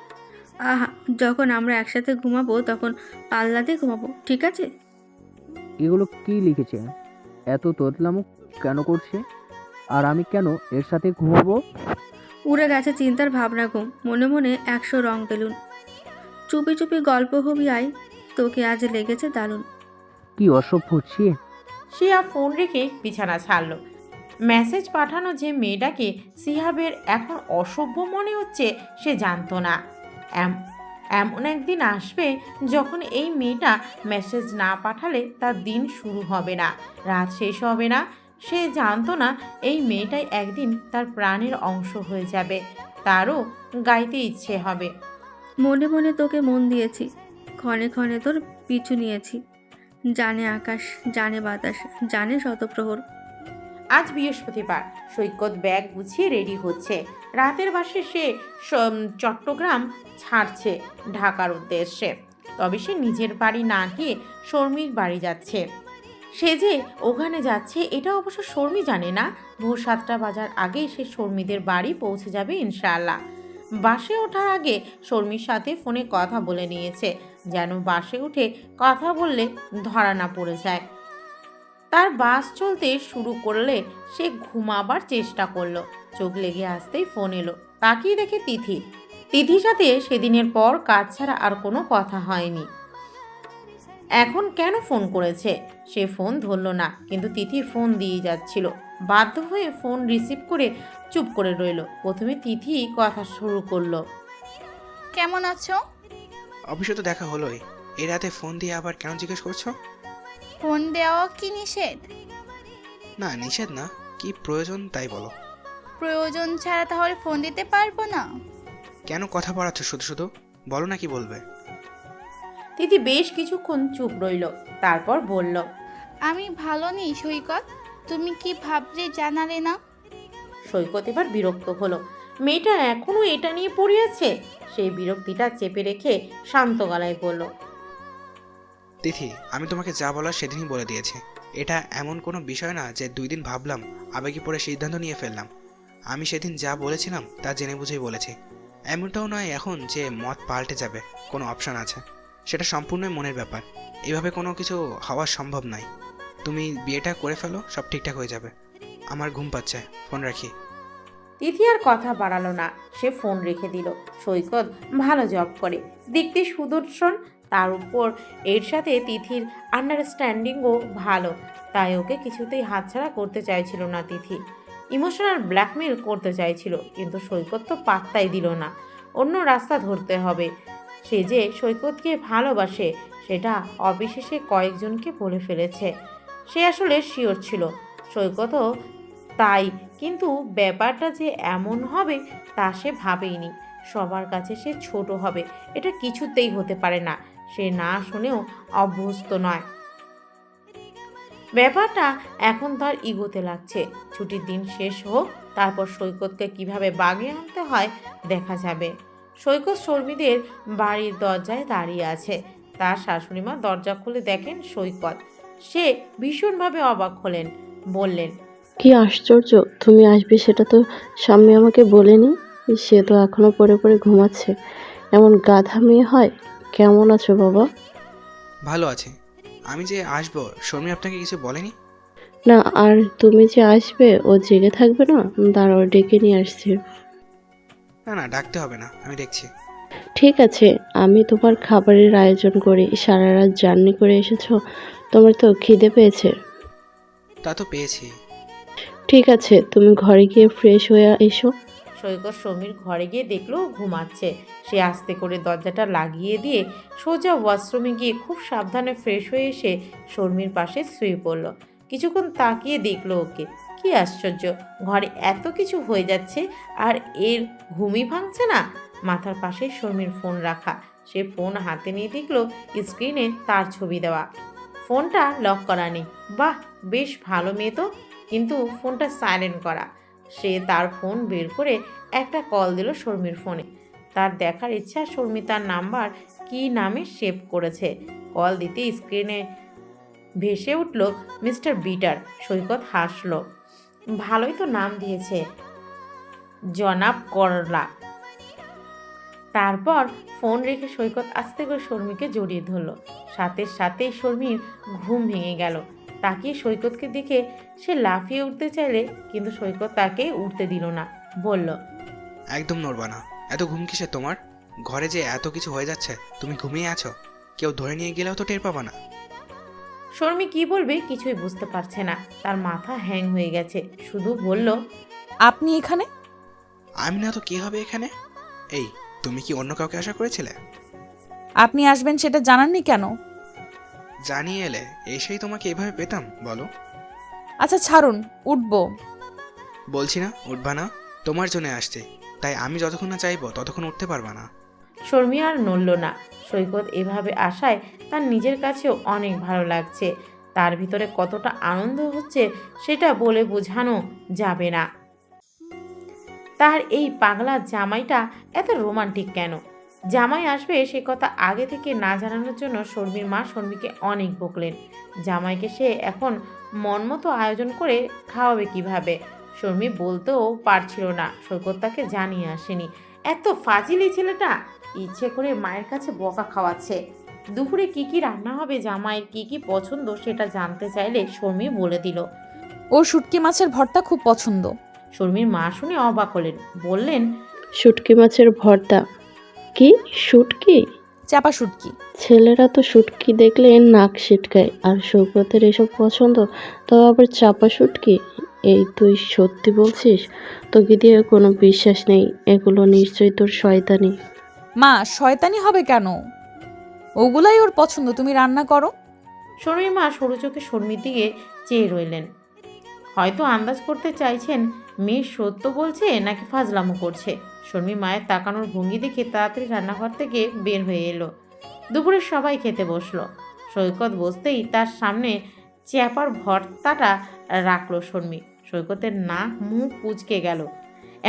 I: আহা, যখন আমরা একসাথে ঘুমাবো তখন পাল্লাতে ঘুমাবো, ঠিক আছে?
H: এগুলো কি লিখেছে? এত তোতলামো কেন করছে? আর আমি কেন এর সাথে ঘুমাবো?
I: উড়ে গেছে চিন্তার ভাবনা ঘুম, মনে মনে 100 রং বেলুন। চুপি চুপি গল্প হবি আয়, তোকে আজ লেগেছে দারুণ।
H: কি অসভ্য হচ্ছে।
F: শিয়া ফোন রেখে বিছানা ছাড়লো। মেসেজ পাঠানো যে মেয়েটাকে শিহাবের এখন অসভ্য মনে হচ্ছে সে জানতো না। এমন একদিন আসবে যখন এই মেয়েটা মেসেজ না পাঠালে তার দিন শুরু হবে না, রাত শেষ হবে না। সে জানতো না এই মেয়েটাই একদিন তার প্রাণের অংশ হয়ে যাবে, তারও গাইতে ইচ্ছে হবে।
I: মনে মনে তোকে মন দিয়েছি, ক্ষণে ক্ষণে তোর পিছু নিয়েছি। জানে আকাশ, জানে বাতাস, জানে শতপ্রহর।
F: আজ বৃহস্পতিবার। সৈকত ব্যাগ গুছিয়ে রেডি হচ্ছে। রাতের বাসে সে চট্টগ্রাম ছাড়ছে ঢাকার উদ্দেশ্যে। তবে সে নিজের বাড়ি না গিয়ে শর্মির বাড়ি যাচ্ছে। সে যে ওখানে যাচ্ছে এটা অবশ্য শর্মি জানে না। ভোর 7টা বাজার আগে সে শর্মিদের বাড়ি পৌঁছে যাবে ইনশাআল্লাহ। বাসে ওঠার আগে শর্মির সাথে ফোনে কথা বলে নিয়েছে, যেন বাসে উঠে কথা বললে ধরা না পড়ে যায়। তার বাস চলতে শুরু করলে সে ঘুমাবার চেষ্টা করলো। চোখ লেগে আসতেই ফোন এলো। তাকিয়ে দেখে তিথির সাথে সেদিনের পর কাজ ছাড়া আর কোনো কথা হয়নি। এখন কেন ফোন করেছে? সে ফোন ধরল না, কিন্তু তিথি ফোন দিয়ে যাচ্ছিল। বাধ্য হয়ে ফোন রিসিভ করে চুপ করে রইল। প্রথমে তিথি কথা শুরু করলো,
B: কেমন আছো?
A: অফিসে তো দেখা হলোই, এই রাতে ফোন দিয়ে আবার কেন জিজ্ঞেস করছো?
B: ফোন দেওয়া কি নিষেধ?
A: না নিষেধ না, কি প্রয়োজন তাই বলো।
B: প্রয়োজন ছাড়া তাহলে ফোন দিতে পারবো না?
A: কেন কথা বাড়াচ্ছ শুধু শুধু? বলো না কি বলবে।
F: তিথি বেশ কিছুক্ষণ চুপ রইল, তারপর বলল,
B: আমি ভালো নেই সৈকত, তুমি কি ভাবলে জানালে না?
F: সৈকত এবার বিরক্ত হলো। মেয়েটা এখনো এটা নিয়ে পড়ে আছে। সেই বিরক্তিটা চেপে রেখে শান্ত গলায় বলল,
A: তিথি, আমি তোমাকে যা বলার সেদিনই বলে দিয়েছি। এটা এমন কোনো বিষয় না যে 2 দিন ভাবলাম, আবেগে পড়ে সিদ্ধান্ত নিয়ে ফেললাম। আমি সেদিন যা বলেছিলাম তা জেনে বুঝেই বলেছি। এমনটাও নয় এখন যে মত পাল্টে যাবে, কোনো অপশান আছে। সেটা সম্পূর্ণই মনের ব্যাপার। এভাবে কোনো কিছু হওয়া সম্ভব নয়। তুমি বিয়েটা করে ফেলো, সব ঠিকঠাক হয়ে যাবে। আমার ঘুম পাচ্ছে, ফোন রাখি।
F: তিথি আর কথা বাড়ালো না, সে ফোন রেখে দিল। সৈকত ভালো জব করে, দেখতে সুদর্শন, তার উপর এর সাথে তিথির আন্ডারস্ট্যান্ডিংও ভালো, তাই ওকে কিছুতেই হাতছাড়া করতে চাইছিল না তিথি। ইমোশনাল ব্ল্যাকমেল করতে চাইছিল, কিন্তু সৈকত তো পাত্তাই দিল না। অন্য রাস্তা ধরতে হবে। সে যে সৈকতকে ভালোবাসে সেটা অবিশেষে কয়েকজনকে বলে ফেলেছে। সে আসলে শিওর ছিল সৈকতও তাই, কিন্তু ব্যাপারটা যে এমন হবে তা সে ভাবেইনি। সবার কাছে সে ছোট হবে এটা কিছুতেই হতে পারে না। সে না শুনেও অভ্যস্ত নয়। ব্যাপারটা এখন তার ইগোতে লাগছে। ছুটির দিন শেষ হোক, তারপর সৈকতকে কিভাবে বাগিয়ে আনতে হয় দেখা যাবে। সৈকত শর্মীদের বাড়ির দরজায় দাঁড়িয়ে আছে। তার শাশুড়িমা দরজা খুলে দেখেন সৈকত। সে ভীষণভাবে অবাক হলেন, বললেন,
K: কি আশ্চর্য, তুমি আসবে সেটা তো স্বামী আমাকে বলেনি। সে তো এখনো পড়ে পড়ে ঘুমাচ্ছে। এমন গাধা মেয়ে হয়। কেমন আছো বাবা?
A: ভালো আছে। আমি যে আসবো, শর্মী আপনাকে কিছু বলেনি?
K: না, আর তুমি যে আসবে ও জেগে থাকবে না? দাঁড়াও, ডেকে নিয়ে আসছি।
A: না না, ডাকতে হবে না, আমি দেখছি।
K: ঠিক আছে, আমি তোমার খাবারের আয়োজন করি। সারা রাত জার্নি করে এসেছো, তোমার তো খিদে পেয়েছে।
A: তা তো পেয়েছি।
K: ঠিক আছে, তুমি ঘরে গিয়ে ফ্রেশ হয়ে এসো।
F: সৈকত সমীর ঘরে গিয়ে দেখলো ও ঘুমাচ্ছে। সে আস্তে করে দরজাটা লাগিয়ে দিয়ে সোজা ওয়াশরুমে গিয়ে খুব সাবধানে ফ্রেশ হয়ে এসে শর্মির পাশে শুয়ে পড়ল। কিছুক্ষণ তাকিয়ে দেখলো ওকে। কি আশ্চর্য, ঘরে এত কিছু হয়ে যাচ্ছে আর এর ঘুমই ভাঙছে না। মাথার পাশে শর্মির ফোন রাখা। সে ফোন হাতে নিয়ে দেখলো স্ক্রিনে তার ছবি দেওয়া। ফোনটা লক করা নেই। বাহ, বেশ ভালো মেয়ে তো, কিন্তু ফোনটা সাইলেন্ট করা। সে তার ফোন বের করে একটা কল দিল শর্মির ফোনে। তার দেখার ইচ্ছা শর্মি তার নাম্বার কি নামে সেভ করেছে। কল দিতে স্ক্রিনে ভেসে উঠল মিস্টার বিটার। সৈকত হাসলো। ভালোই তো নাম দিয়েছে, জনাব করলা। তারপর ফোন রেখে সৈকত আস্তে করে শর্মিকে জড়িয়ে ধরল। সাথে সাথেই শর্মির ঘুম ভেঙে গেল। তাকিয়ে সৈকতকে দেখে সে লাফিয়ে উঠতে চাইলে, কিন্তু সৈকত তাকে উঠতে দিল না। বলল,
A: একদম নড়বা না। এত ঘুম কিসে তোমার? ঘরে যে এত কিছু হয়ে যাচ্ছে, তুমি ঘুমিয়ে আছো। কেউ ধরে নিয়ে গেলেও তো টের পাবা না।
F: শর্মি কি বলবে কিছুই বুঝতে পারছে না। তার মাথা হ্যাং হয়ে গেছে। শুধু বলল,
E: আপনি এখানে?
A: আমি না তো কে হবে এখানে? এই, তুমি কি অন্য কাউকে আশা করেছিলে?
E: আপনি আসবেন সেটা জানাননি কেন?
A: জানিয়ে এলে এসেই তোমাকে এভাবে পেতাম বলো?
E: আচ্ছা ছাড়ুন, উঠবো।
A: বলছি না উঠবা না? তোমার জন্য আসছে, তাই আমি যতক্ষণ না চাইবো ততক্ষণ উঠতে পারবা না।
F: শর্মি আর নড়ল না। সৈকত এভাবে আসায় তার নিজের কাছেও অনেক ভালো লাগছে। তার ভিতরে কতটা আনন্দ হচ্ছে সেটা বলে বোঝানো যাবে না। তার এই পাগলা জামাইটা এত রোমান্টিক কেন? জামাই আসবে সে কথা আগে থেকে না জানানোর জন্য শর্মির মা শর্মিকে অনেক বকলেন। জামাইকে সে এখন মন মতো আয়োজন করে খাওয়াবে কিভাবে? শর্মি বলতেও পারছিল না সৈকত তাকে জানিয়ে আসেনি। এত ফাজিল এই ছেলেটা, ইচ্ছে করে মায়ের কাছে বকা খাওয়াচ্ছে। দুপুরে কি কি রান্না হবে, জামাইয়ের কি কি পছন্দ সেটা জানতে চাইলে শর্মি বলে দিল।
E: ওর শুটকি মাছের ভর্তা খুব পছন্দ।
F: শর্মির মা শুনে অবাক হলেন, বললেন,
K: শুটকি মাছের ভর্তা? কি শুটকি?
E: চাপা শুটকি।
K: ছেলেরা তো শুটকি দেখলে নাক সিটকায়, আর সৌগতের এসব পছন্দ, তাও আবার চাপা শুটকি। এই তুই সত্যি বলছিস? তোকে দিয়ে কোনো বিশ্বাস নেই, এগুলো নিশ্চয়ই তোর শয়তানি।
E: মা, শয়তানি হবে কেন? ওগুলাই ওর পছন্দ, তুমি রান্না করো।
F: শর্মির মা সরু চোখে শর্মির দিকে চেয়ে রইলেন। হয়তো আন্দাজ করতে চাইছেন মেয়ে সত্য বলছে নাকি ফাজলামো করছে। শর্মি মায়ের তাকানোর ভঙ্গি দেখে তাড়াতাড়ি রান্নাঘর থেকে বের হয়ে এলো। দুপুরে সবাই খেতে বসলো। সৈকত বসতেই তার সামনে চ্যাপার ভর্তাটা রাখলো শর্মি। সৈকতের নাক মুখ কুঁচকে গেল।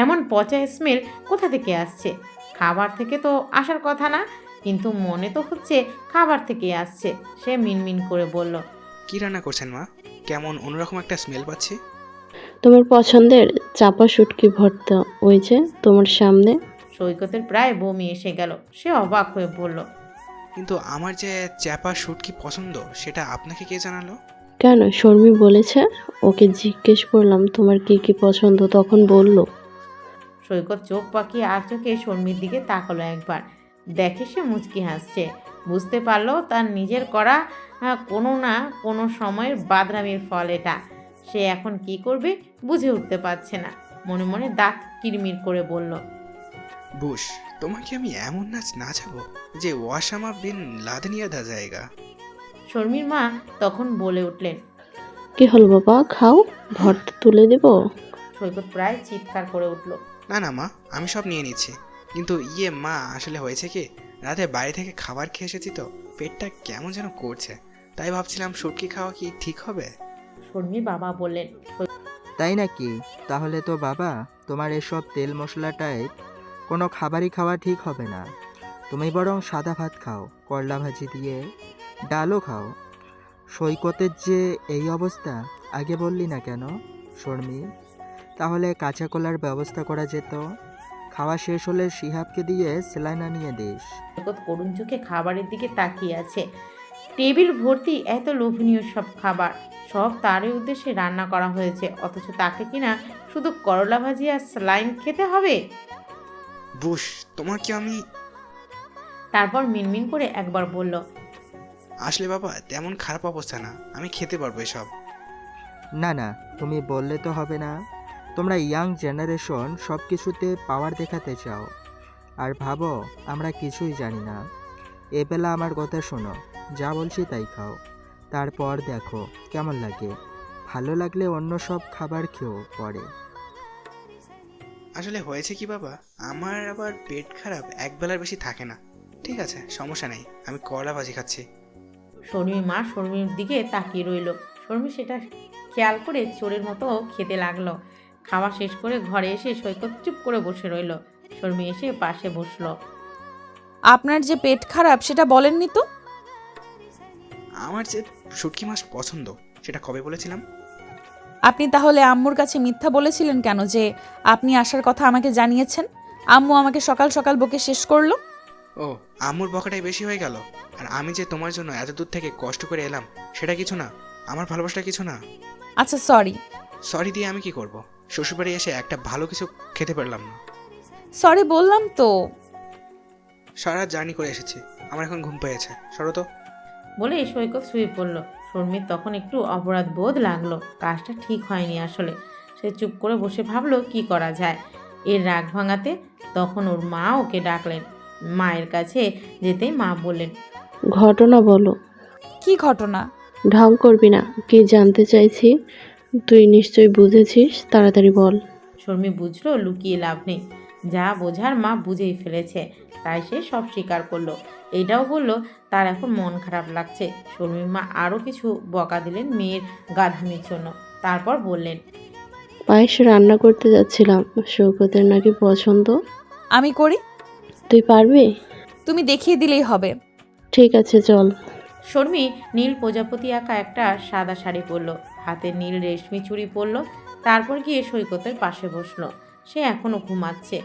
F: এমন পচা স্মেল কোথা থেকে আসছে? খাবার থেকে তো আসার কথা না, কিন্তু মনে তো হচ্ছে খাবার থেকে আসছে। সে মিনমিন করে বলল,
A: কি রান্না করছেন মা? কেমন অন্যরকম একটা স্মেল পাচ্ছি।
K: তোমার পছন্দের চাপা শুটকি ভর্তা, ওই যে তোমার সামনে।
F: সৈকতের প্রায় বমি এসে গেল। সে অবাক হয়ে বলল,
A: কিন্তু আমার যে চ্যাপা শুটকি পছন্দ সেটা আপনাকে কে জানালো?
K: কেন, শর্মি বলেছে? ওকে জিজ্ঞেস করলাম তোমার কি কি পছন্দ, তখন বলল।
F: সৈকত চোখ পাকিয়ে আর চোখে শর্মির দিকে তাকালো একবার। দেখে সে মুচকি হাসছে। বুঝতে পারলো তার নিজের করা কোনো না কোনো সময়ের বাদরামির ফল এটা। সে এখন কি করবে বুঝে উঠতে পারছে না। মনে মনে দাঁত কিরমির করে বলল,
A: বুশ, তোমাকে আমি এমন নাচ নাচাবো যে ওয়াসামা বিন লাদেনিয়াদা জায়গা।
F: শর্মির মা তখন বলে উঠলেন।
K: কি হল বাবা, খাও, ভর্তা তুলে দেব।
F: সৈকত প্রায় চিৎকার করে উঠল।
A: না না মা, আমি সব নিয়ে নিচ্ছি। কিন্তু মা, আসলে হয়েছে কি, রাতে বাইরে থেকে খাবার খেয়ে এসেছি তো পেটটা কেমন যেন করছে, তাই ভাবছিলাম শুটকি খাওয়া কি ঠিক হবে?
F: শর্মির বাবা বললেন,
L: তাই নাকি? তাহলে তো বাবা, তোমার এসব তেল মশলাটায় কোনো খাবারই খাওয়া ঠিক হবে না। তুমি বরং সাদা ভাত খাও, করলা ভাজি দিয়ে, ডালও খাও। সৈকতের যে এই অবস্থা, আগে বললি না কেন শর্মি? তাহলে কাঁচা কলার ব্যবস্থা করা যেত। খাওয়া শেষ হলে শিহাবকে দিয়ে সেলাইন আনিয়ে দিস।
F: সৈকত করুণ চোখে খাবারের দিকে তাকিয়ে আছে। টেবিল ভর্তি এত লোভনীয় সব খাবার, সব তারই উদ্দেশ্যে রান্না করা হয়েছে, অথচ তাকে কিনা শুধু করলা ভাজি আর স্যালাইন খেতে হবে।
A: বুশ, তোমার কি আমি...
F: তারপর মিনমিন করে একবার বলল,
A: আসলে বাবা তেমন খারাপ অবস্থা না, আমি খেতে পারবো এসব।
L: না না, তুমি বললে তো হবে না। তোমরা ইয়াং জেনারেশন সব কিছুতে পাওয়ার দেখাতে চাও, আর ভাবো আমরা কিছুই জানি না। এবেলা আমার কথা শোনো, যা বলছি তাই খাও, তারপর দেখো কেমন লাগে। ভালো লাগলে অন্য সব খাবার খেও পরে।
A: আসলে হয়েছে কি বাবা, আমার আবার পেট খারাপ একবেলার বেশি থাকে না। ঠিক আছে, সমস্যা নেই, আমি করলা ভাজি খাচ্ছি।
F: শর্মির মা শর্মির দিকে তাকিয়ে রইল। শর্মি সেটা খেয়াল করে চোরের মতো খেতে লাগলো। খাওয়া শেষ করে ঘরে এসে সৈকত চুপ করে বসে রইল। শর্মি এসে পাশে বসলো।
E: আপনার যে পেট খারাপ সেটা বলেননি তো?
A: আমার যে শুটকি মাছ পছন্দ সেটা কবে বলেছিলাম?
E: আপনি তাহলে আম্মুর কাছে মিথ্যা বলেছিলেন কেন যে আপনি আসার কথা আমাকে জানিয়েছেন? আম্মু আমাকে সকাল সকাল বকে শেষ করলো।
A: ও, আম্মুর বকাটাই বেশি হয়ে গেল। আর আমি যে তোমার জন্য এত দূর থেকে কষ্ট করে এলাম সেটা কিছু না? আমার ভালোবাসাটা কিছু না?
E: আচ্ছা সরি।
A: সরি দিয়ে আমি কি করব? শ্বশুরবাড়ি এসে একটা ভালো কিছু খেতে পারলাম না।
E: সরি বললাম তো।
A: সারা জার্নি করে এসেছি, আমার এখন ঘুম পেয়েছে, সরো তো।
F: বলে সৈকত শুয়ে পড়ল। শর্মির তখন একটু অপরাধ বোধ লাগলো। কাজটা ঠিক হয়নি আসলে। সে চুপ করে বসে ভাবলো কি করা যায় এর রাগ ভাঙাতে। তখন ওর মা ওকে ডাকলেন। মায়ের কাছে যেতেই মা বললেন,
K: ঘটনা বলো।
E: কি ঘটনা?
K: ঢং করবি না, কি জানতে চাইছি তুই নিশ্চয়ই বুঝেছিস, তাড়াতাড়ি বল।
F: শর্মি বুঝলো লুকিয়ে লাভ নেই, যা বোঝার মা বুঝেই ফেলেছে। তাই সে সব স্বীকার করলো। এইটাও বললো তার এখন মন খারাপ লাগছে। শর্মির মা আরও কিছু বকা দিলেন মেয়ের গাধামির জন্য। তারপর বললেন,
K: পায়েস রান্না করতে যাচ্ছিলাম, শৌকতের নাকি পছন্দ।
E: আমি করি।
K: তুই পারবি?
E: তুমি দেখিয়ে দিলেই হবে।
K: ঠিক আছে চল।
F: শর্মি নীল প্রজাপতি আঁকা একটা সাদা শাড়ি পরলো, হাতে নীল রেশমি চুড়ি পরলো। তারপর গিয়ে সৈকতের পাশে বসলো। সে এখনও ঘুমাচ্ছে।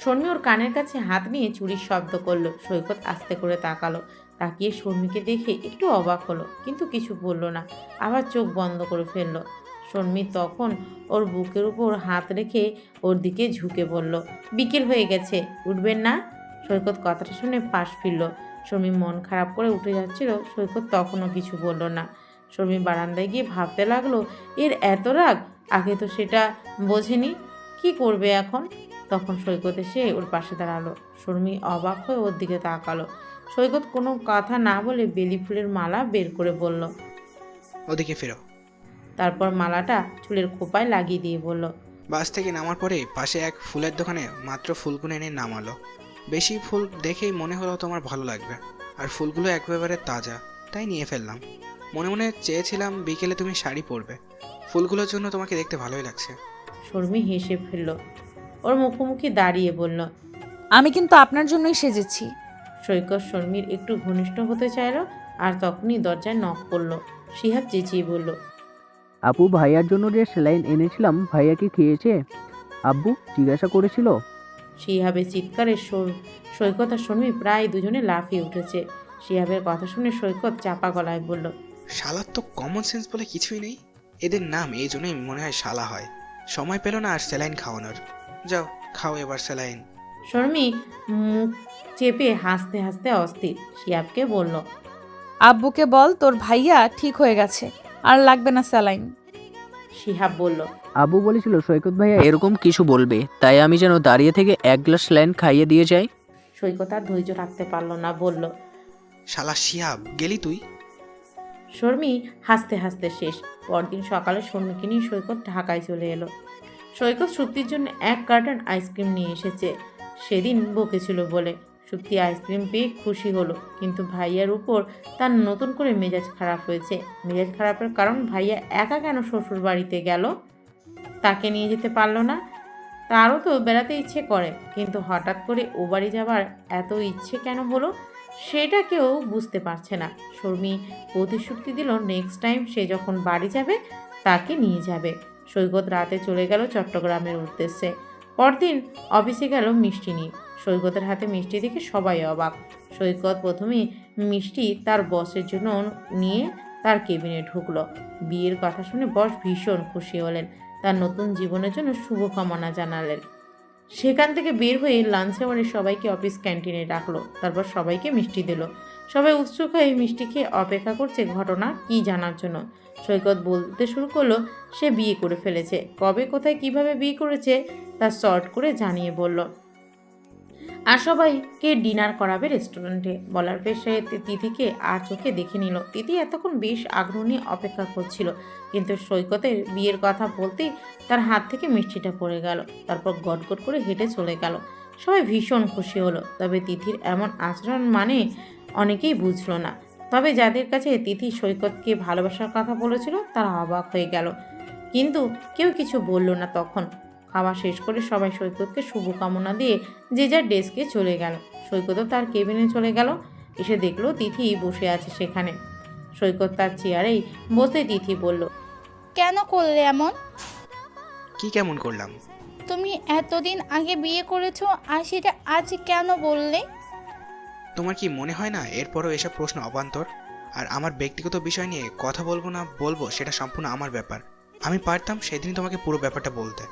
F: শর্মি ওর কানের কাছে হাত নিয়ে চুড়ির শব্দ করলো। সৈকত আস্তে করে তাকালো। তাকিয়ে শর্মিকে দেখে একটু অবাক হলো, কিন্তু কিছু বলল না। আবার চোখ বন্ধ করে ফেললো। শর্মি তখন ওর বুকের উপর হাত রেখে ওর দিকে ঝুঁকে বলল, বিকেল হয়ে গেছে, উঠবেন না? সৈকত কথাটা শুনে পাশ ফিরল। শর্মি মন খারাপ করে উঠে যাচ্ছিল। সৈকত তখনও কিছু বলল না। শর্মি বারান্দায় গিয়ে ভাবতে লাগলো, এর এত রাগ, আগে তো সেটা বোঝেনি, কি করবে এখন? তখন সৈকত এসে ওর পাশে দাঁড়ালো। শর্মি অবাক হয়ে ওর দিকে তাকালো। সৈকত কোনো কথা না বলে বেলি ফুলের মালা বের করে বলল।
A: ওদিকে ফেরো।
F: তারপর মালাটা চুলের খোপায় লাগিয়ে দিয়ে বলল,
A: বাস থেকে নামার পরে পাশে এক ফুলের দোকানে মাত্র ফুলগুলো এনে নামালো। বেশি ফুল দেখেই মনে হলো তোমার ভালো লাগবে, আর ফুলগুলো একেবারে তাজা, তাই নিয়ে ফেললাম। মনে মনে চেয়েছিলাম বিকেলে তুমি শাড়ি পরবে, ফুলগুলোর জন্য তোমাকে দেখতে ভালোই লাগছে।
F: শর্মি হেসে ফেলল। ওর মুখোমুখি দাঁড়িয়ে বলল,
E: আমি কিন্তু আপনার জন্যই সেজেছি।
F: সৈকত শর্মির একটু ঘনিষ্ঠ হতে চাইল, আর তখনই দরজায় নক করলো। শিহাব চেঁচিয়ে বলল,
H: আপু ভাইয়ার জন্য যে স্যালাইন এনেছিলাম ভাইয়া কি খেয়েছে? আব্বু জিজ্ঞাসা করেছিল।
F: শিহাবের চিৎকারে সৈকত আর শর্মী প্রায় দুজনে লাফিয়ে উঠেছে। শিহাবের কথা শুনে সৈকত চাপা গলায় বলল,
A: শালার তো কমন সেন্স বলে কিছুই নেই। এদের নাম এই জন্যই মনে হয় শালা হয়। সময় পেল না আর স্যালাইন খাওয়ানোর। যাও খাও এবার স্যালাইন।
F: শর্মী মুখ চেপে হাসতে হাসতে অস্থির। শিহাবকে বলল,
E: আব্বুকে বল তোর ভাইয়া ঠিক হয়ে গেছে, আর লাগবে না স্যালাইন।
F: শিহাব বলল,
H: আব্বু বলেছিল সৈকত ভাইয়া এরকম কিছু বলবে, তাই আমি যেন দাঁড়িয়ে থেকে এক গ্লাস স্যালাইন খাইয়ে দিয়ে যাই।
F: সৈকত আর ধৈর্য রাখতে পারল না, বলল,
A: শালা শিহাব গেলি তুই।
F: শর্মী হাসতে হাসতে শেষ। পরদিন সকালে শর্মীকে নিয়ে সৈকত ঢাকায় চলে এলো। সৈকত সুপ্তির জন্য 1 কার্টন আইসক্রিম নিয়ে এসেছে। সেদিন বকেছিল বলে সুপ্তি আইসক্রিম পেয়ে খুশি হলো, কিন্তু ভাইয়ার উপর তার নতুন করে মেজাজ খারাপ হয়েছে। মেজাজ খারাপের কারণ ভাইয়া একা কেন শ্বশুর বাড়িতে গেল, তাকে নিয়ে যেতে পারলো না। তারও তো বেড়াতে ইচ্ছে করে, কিন্তু হঠাৎ করে ও বাড়ি যাবার এত ইচ্ছে কেন হলো সেটা কেউ বুঝতে পারছে না। শর্মী প্রতিশ্রুতি দিল নেক্সট টাইম সে যখন বাড়ি যাবে তাকে নিয়ে যাবে। সৈকত রাতে চলে গেল চট্টগ্রামের উদ্দেশ্যে। পরদিন অফিসে গেল মিষ্টি নিয়ে। সৈকতের হাতে মিষ্টি দেখে সবাই অবাক। সৈকত প্রথমেই মিষ্টি তার বসের জন্য নিয়ে তার কেবিনে ঢুকলো। বিয়ের কথা শুনে বস ভীষণ খুশি হলেন, তার নতুন জীবনের জন্য শুভকামনা জানালেন। সেখান থেকে বের হয়ে লাঞ্চ আওয়ারে সবাইকে অফিস ক্যান্টিনে ডাকলো, তারপর সবাইকে মিষ্টি দিল। সবাই উৎসুক হয়ে মিষ্টি খেয়ে অপেক্ষা করছে ঘটনা কি জানার জন্য। সৈকত বলতে শুরু করলো সে বিয়ে করে ফেলেছে। কবে, কোথায়, কিভাবে বিয়ে করেছে তা শর্ট করে জানিয়ে বলল। আর সবাইকে ডিনার করাবে রেস্টুরেন্টে। বলার পর সে তিথিকে আর চোখে দেখে নিল। তিথি এতক্ষণ বেশ আগ্রহ নিয়ে অপেক্ষা করছিল, কিন্তু সৈকতের বিয়ের কথা বলতেই তার হাত থেকে মিষ্টিটা পড়ে গেল। তারপর গটগট করে হেঁটে চলে গেল। সবাই ভীষণ খুশি হলো, তবে তিথির এমন আচরণ মানে অনেকেই বুঝলো না। তবে যাদের কাছে তিথি সৈকতকে ভালোবাসার কথা বলেছিল তারা অবাক হয়ে গেল, কিন্তু কেউ কিছু বলল না। তখন খাওয়া শেষ করে সবাই সৈকতকে শুভকামনা দিয়ে যে যার ডেস্কে চলে গেল। সৈকতও তার কেবিনে চলে গেল। এসে দেখলো তিথি বসে আছে সেখানে। সৈকত তার চেয়ারেই বসে তিথি বলল,
B: কেন করলে এমন?
A: কি কেমন করলাম?
B: তুমি এতদিন আগে বিয়ে করেছো আর সেটা আজ কেন বললে?
A: তোমার কি মনে হয় না এরপরও এসব প্রশ্ন অবান্তর? আর আমার ব্যক্তিগত বিষয় নিয়ে কথা বলবো না বলবো সেটা সম্পূর্ণ আমার ব্যাপার। আমি পারতাম সেদিন তোমাকে পুরো ব্যাপারটা বলতে,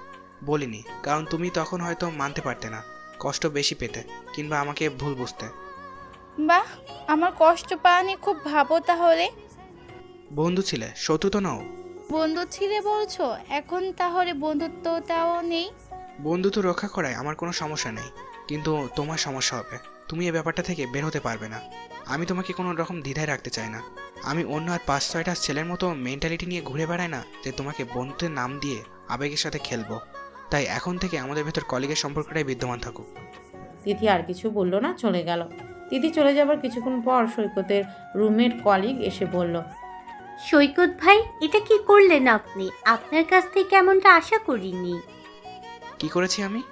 A: বলিনি কারণ তুমি তখন হয়তো মানতে পারতে না, কষ্ট বেশি পেতে, কিংবা আমাকে ভুল বুঝতে।
B: বাহ, আমার কষ্ট পাওয়া নিয়ে খুব ভাবো তাহলে।
A: বন্ধু ছিলে, শত্রু তো নও।
B: বন্ধু ছিলে বলছো, এখন তাহলে বন্ধুত্বটাও নেই?
A: বন্ধুত্ব রক্ষা করায় আমার কোনো সমস্যা নেই, কিন্তু তোমার সমস্যা হবে। তুমি এই ব্যাপারটা থেকে বের হতে পারবে না। আমি তোমাকে কোনো রকম দ্বিধায় রাখতে চাই না। আমি অন্য আর 5-6টা ছেলের মতো মেন্টালিটি নিয়ে ঘুরে বেড়াই না যে তোমাকে বন্ধুত্বের নাম দিয়ে আবেগের সাথে খেলবো। তাই এখন থেকে আমাদের ভেতর কলিগের সম্পর্কটাই বিদ্যমান থাকুক।
F: তিথি আর কিছু বলল না, চলে গেল। তিথি চলে যাবার কিছুক্ষণ পর সৈকতের রুমমেট কলিগ এসে বলল,
M: সৈকত ভাই, এটা কি করলেন আপনি? আপনার কাছ থেকে এমনটা আশা করিনি।
A: কি করেছি আমি?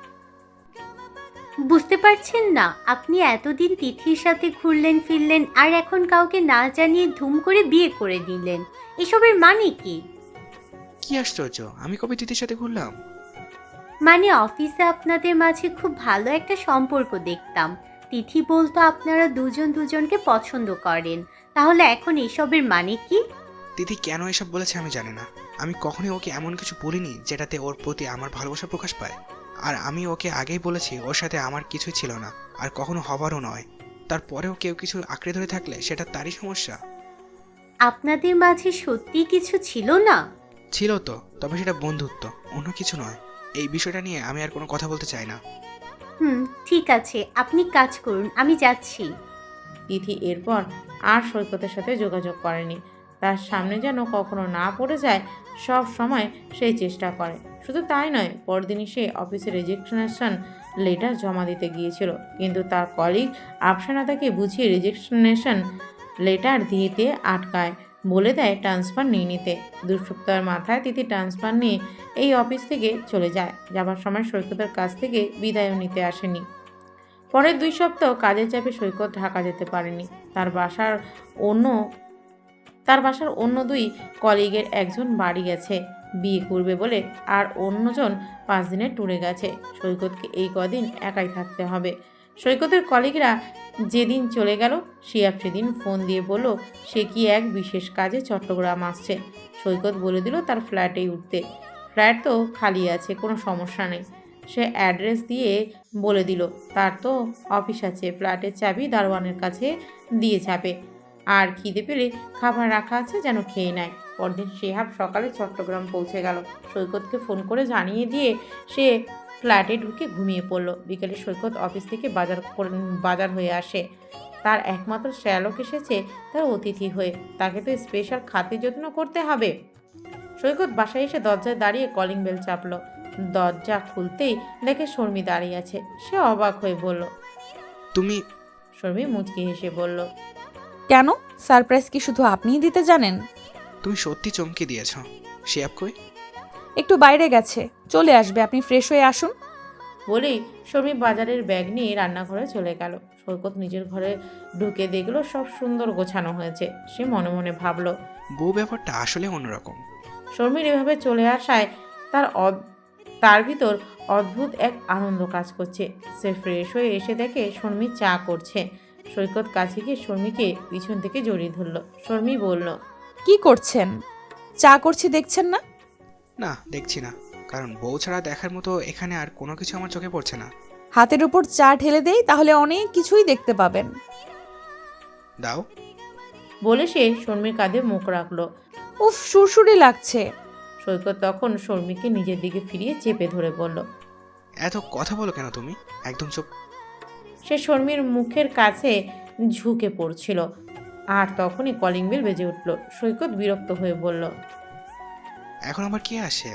M: বুঝতে পারছেন না? আপনি এতদিন তিথির সাথে ঘুরলেন ফিরলেন, আর এখন কাউকে না জানিয়ে ধুম করে বিয়ে করে নিলেন। এসবের মানে কি?
A: কি আশ্চর্য, আমি কবে তিথির সাথে ঘুরলাম?
M: মানে অফিসে আপনাদের মাঝে খুব ভালো একটা সম্পর্ক দেখতাম। তিথি বলতো আপনারা দুজন দুজনকে পছন্দ করেন। তাহলে এখন এসবের মানে কি?
A: তিথি কেন এসব বলেছে আমি জানি না। আমি কখনোই ওকে এমন কিছু বলিনি যেটাতে ওর প্রতি আমার ভালোবাসা প্রকাশ পায়। আর আমি ওকে আগেই বলেছি ওর সাথে আমার কিছুই ছিল না, আর কখনো হবারও নয়। তারপরেও কেউ কিছু আঁকড়ে ধরে থাকলে সেটা তারই সমস্যা।
M: আপনাদের মাঝে সত্যি কিছু ছিল না?
A: ছিল তো, তবে সেটা বন্ধুত্ব, অন্য কিছু নয়। এই বিষয়টা নিয়ে আমি আর কোনো কথা বলতে চাই না।
M: ঠিক আছে, আপনি কাজ করুন, আমি যাচ্ছি।
F: তিথি এরপর আর সৈকতের সাথে যোগাযোগ করেনি। তার সামনে যেন কখনো না পড়ে যায় সব সময় সেই চেষ্টা করে। শুধু তাই নয়, পরদিনই সে অফিসে রেজিগনেশন লেটার জমা দিতে গিয়েছিল, কিন্তু তার কলিগ আফসানা তাকে বুঝিয়ে রেজিগনেশন লেটার দিতে আটকায়, বলে দেয় ট্রান্সফার নিয়ে নিতে। 2 সপ্তাহের মাথায় তিথি ট্রান্সফার নিয়ে এই অফিস থেকে চলে যায়। যাবার সময় সৈকতের কাছ থেকে বিদায়ও নিতে আসেনি। পরের 2 সপ্তাহ কাজের চাপে সৈকত ঢাকা যেতে পারেনি। তার বাসার অন্য তার বাসার অন্য দুই কলিগের একজন বাড়ি গেছে বিয়ে করবে বলে, আর অন্যজন 5 দিনের ট্যুরে গেছে। সৈকতকে এই কদিন একাই থাকতে হবে। সৈকতের কলিগরা যেদিন চলে গেল, শিহাব সেদিন ফোন দিয়ে বলল সে কি এক বিশেষ কাজে চট্টগ্রাম আসছে। সৈকত বলে দিল তার ফ্ল্যাটেই উঠতে। ফ্ল্যাট তো খালি আছে, কোনো সমস্যা নেই। সে অ্যাড্রেস দিয়ে বলে দিল তার তো অফিস আছে, ফ্ল্যাটের চাবি দারোয়ানের কাছে দিয়ে যাবে, আর খিদে পেলে খাবার রাখা আছে, যেন খেয়ে নেয়। পরদিন শিহাব সকালে চট্টগ্রাম পৌঁছে গেল। সৈকতকে ফোন করে জানিয়ে দিয়ে সে ফ্ল্যাটে ঢুকে ঘুমিয়ে পড়ল। বিকেলে সৈকত অফিস থেকে বাজার হয়ে আসে। তার একমাত্র শ্যালক এসেছে তার অতিথি হয়ে, তাকে তো স্পেশাল খাতির যত্ন করতে হবে। সৈকত বাসায় এসে দরজায় দাঁড়িয়ে কলিং বেল চাপলো। দরজা খুলতেই দেখে শর্মি দাঁড়িয়ে আছে। সে অবাক হয়ে বলল,
A: তুমি?
F: শর্মি মুচকি হেসে বলল,
E: কেন? সারপ্রাইজ কি শুধু আপনিই দিতে জানেন?
A: তুমি সত্যি চমকে দিয়েছ। শিহাব কই?
E: একটু বাইরে গেছে, চলে আসবে, আপনি ফ্রেশ হয়ে আসুন।
F: বলেই শর্মি বাজারের ব্যাগ নিয়ে রান্নাঘরে চলে গেল। সৈকত নিজের ঘরে ঢুকে দেখলো সব সুন্দর গোছানো হয়েছে। সে মনে মনে ভাবলো,
A: বউ ব্যাপারটা আসলে অন্যরকম।
F: শর্মির এভাবে চলে আসায় তার ভিতর অদ্ভুত এক আনন্দ কাজ করছে। সে ফ্রেশ হয়ে এসে দেখে শর্মি চা করছে। সৈকত কাছে গিয়ে শর্মিকে পিছন থেকে জড়িয়ে ধরল। শর্মি বলল,
E: কি করছেন? চা করছি দেখছেন না?
A: না, দেখছি না, কারণ বউ ছাড়া দেখার মতো এখানে আর কোনো কিছু আমার চোখে পড়ছে না।
E: হাতের উপর চা ঢেলে দেই, তাহলে অনেক কিছুই দেখতে পাবেন।
A: দাও।
F: বলে সে শর্মির কাঁধে মুখ রাখলো।
E: উফ, সুরসুরি লাগছে।
F: সৈকত তখন শর্মিকে নিজের দিকে ফিরিয়ে চেপে ধরে বলল,
A: এত কথা বলো কেন তুমি? একদম চুপ।
F: সে শর্মির মুখের কাছে ঝুঁকে পড়ছিল, আর তখনই কলিং বেল বেজে উঠল। সৈকত বিরক্ত হয়ে বলল,
A: এখন আবার কে আসে?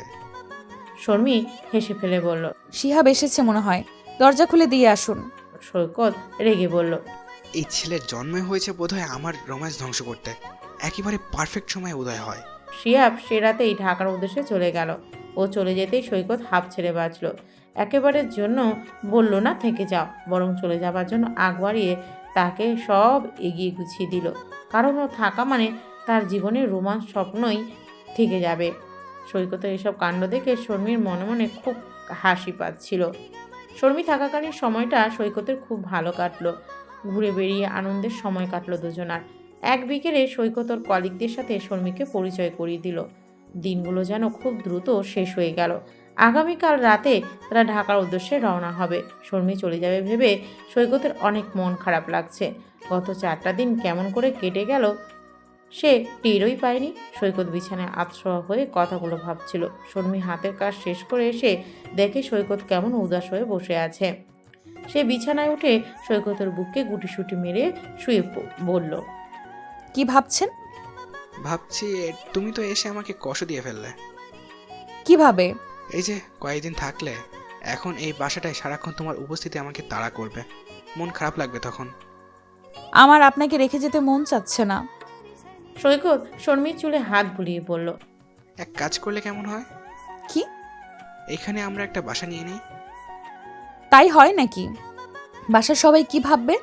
F: শর্মি হেসে ফেলে বলল,
E: শিহাব এসেছে মনে হয়, দরজা খুলে দিয়ে আসুন।
F: সৈকত রেগে বলল,
A: এই ছেলের জন্মই হয়েছে বোধহয় আমার রোম্যান্স ধ্বংস করতে। একেবারে পারফেক্ট সময় উদয় হয়।
F: শিহাব সে রাতেই ঢাকার উদ্দেশ্যে চলে গেল। ও চলে যেতেই সৈকত হাঁপ ছেড়ে বাঁচল। একেবারের জন্য বলল না থেকে যাও, বরং চলে যাবার জন্য আগ বাড়িয়ে তাকে সব এগিয়ে গুছিয়ে দিল। কারণ ও থাকা মানে তার জীবনের রোমান্স স্বপ্নই থেকে যাবে। সৈকতের এসব কাণ্ড দেখে শর্মির মনে মনে খুব হাসি পাচ্ছিল। শর্মি থাকাকালীন সময়টা সৈকতের খুব ভালো কাটলো। ঘুরে বেরিয়ে আনন্দের সময় কাটলো দুজনার। এক বিকেলে সৈকত ওর কলিগদের সাথে শর্মিকে পরিচয় করিয়ে দিল। দিনগুলো যেন খুব দ্রুত শেষ হয়ে গেল। আগামীকাল রাতে তারা ঢাকার উদ্দেশ্যে রওনা হবে। শর্মি চলে যাবে ভেবে সৈকতের অনেক মন খারাপ লাগছে। গত 4টা দিন কেমন করে কেটে গেল সে টেরই পায়নি। সৈকত বিছানায় আতশোয়া হয়ে কথাগুলো ভাবছিল। শর্মি হাতের কাজ শেষ করে এসে দেখে সৈকত কেমন উদাস হয়ে বসে আছে। সে বিছানায় উঠে সৈকতের বুকে গুটিসুটি মেরে শুয়ে বলল,
E: কি ভাবছেন?
A: ভাবছি তুমি তো এসে আমাকে কষ্ট দিয়ে ফেললে।
E: কিভাবে?
A: এই যে কয়েকদিন থাকলে, এখন এই বাসাটায় সারাক্ষণ তোমার উপস্থিতি আমাকে তাড়া করবে। মন খারাপ লাগবে তখন।
E: আমার আপনাকে রেখে যেতে মন চাচ্ছে না।
F: সৈকত শর্মির চুলে হাত বুলিয়ে বলল,
A: এক কাজ করলে কেমন হয়?
E: কি?
A: এখানে আমরা একটা বাসা নিয়ে নিই।
E: তাই হয় নাকি? বাসার সবাই কি ভাববে?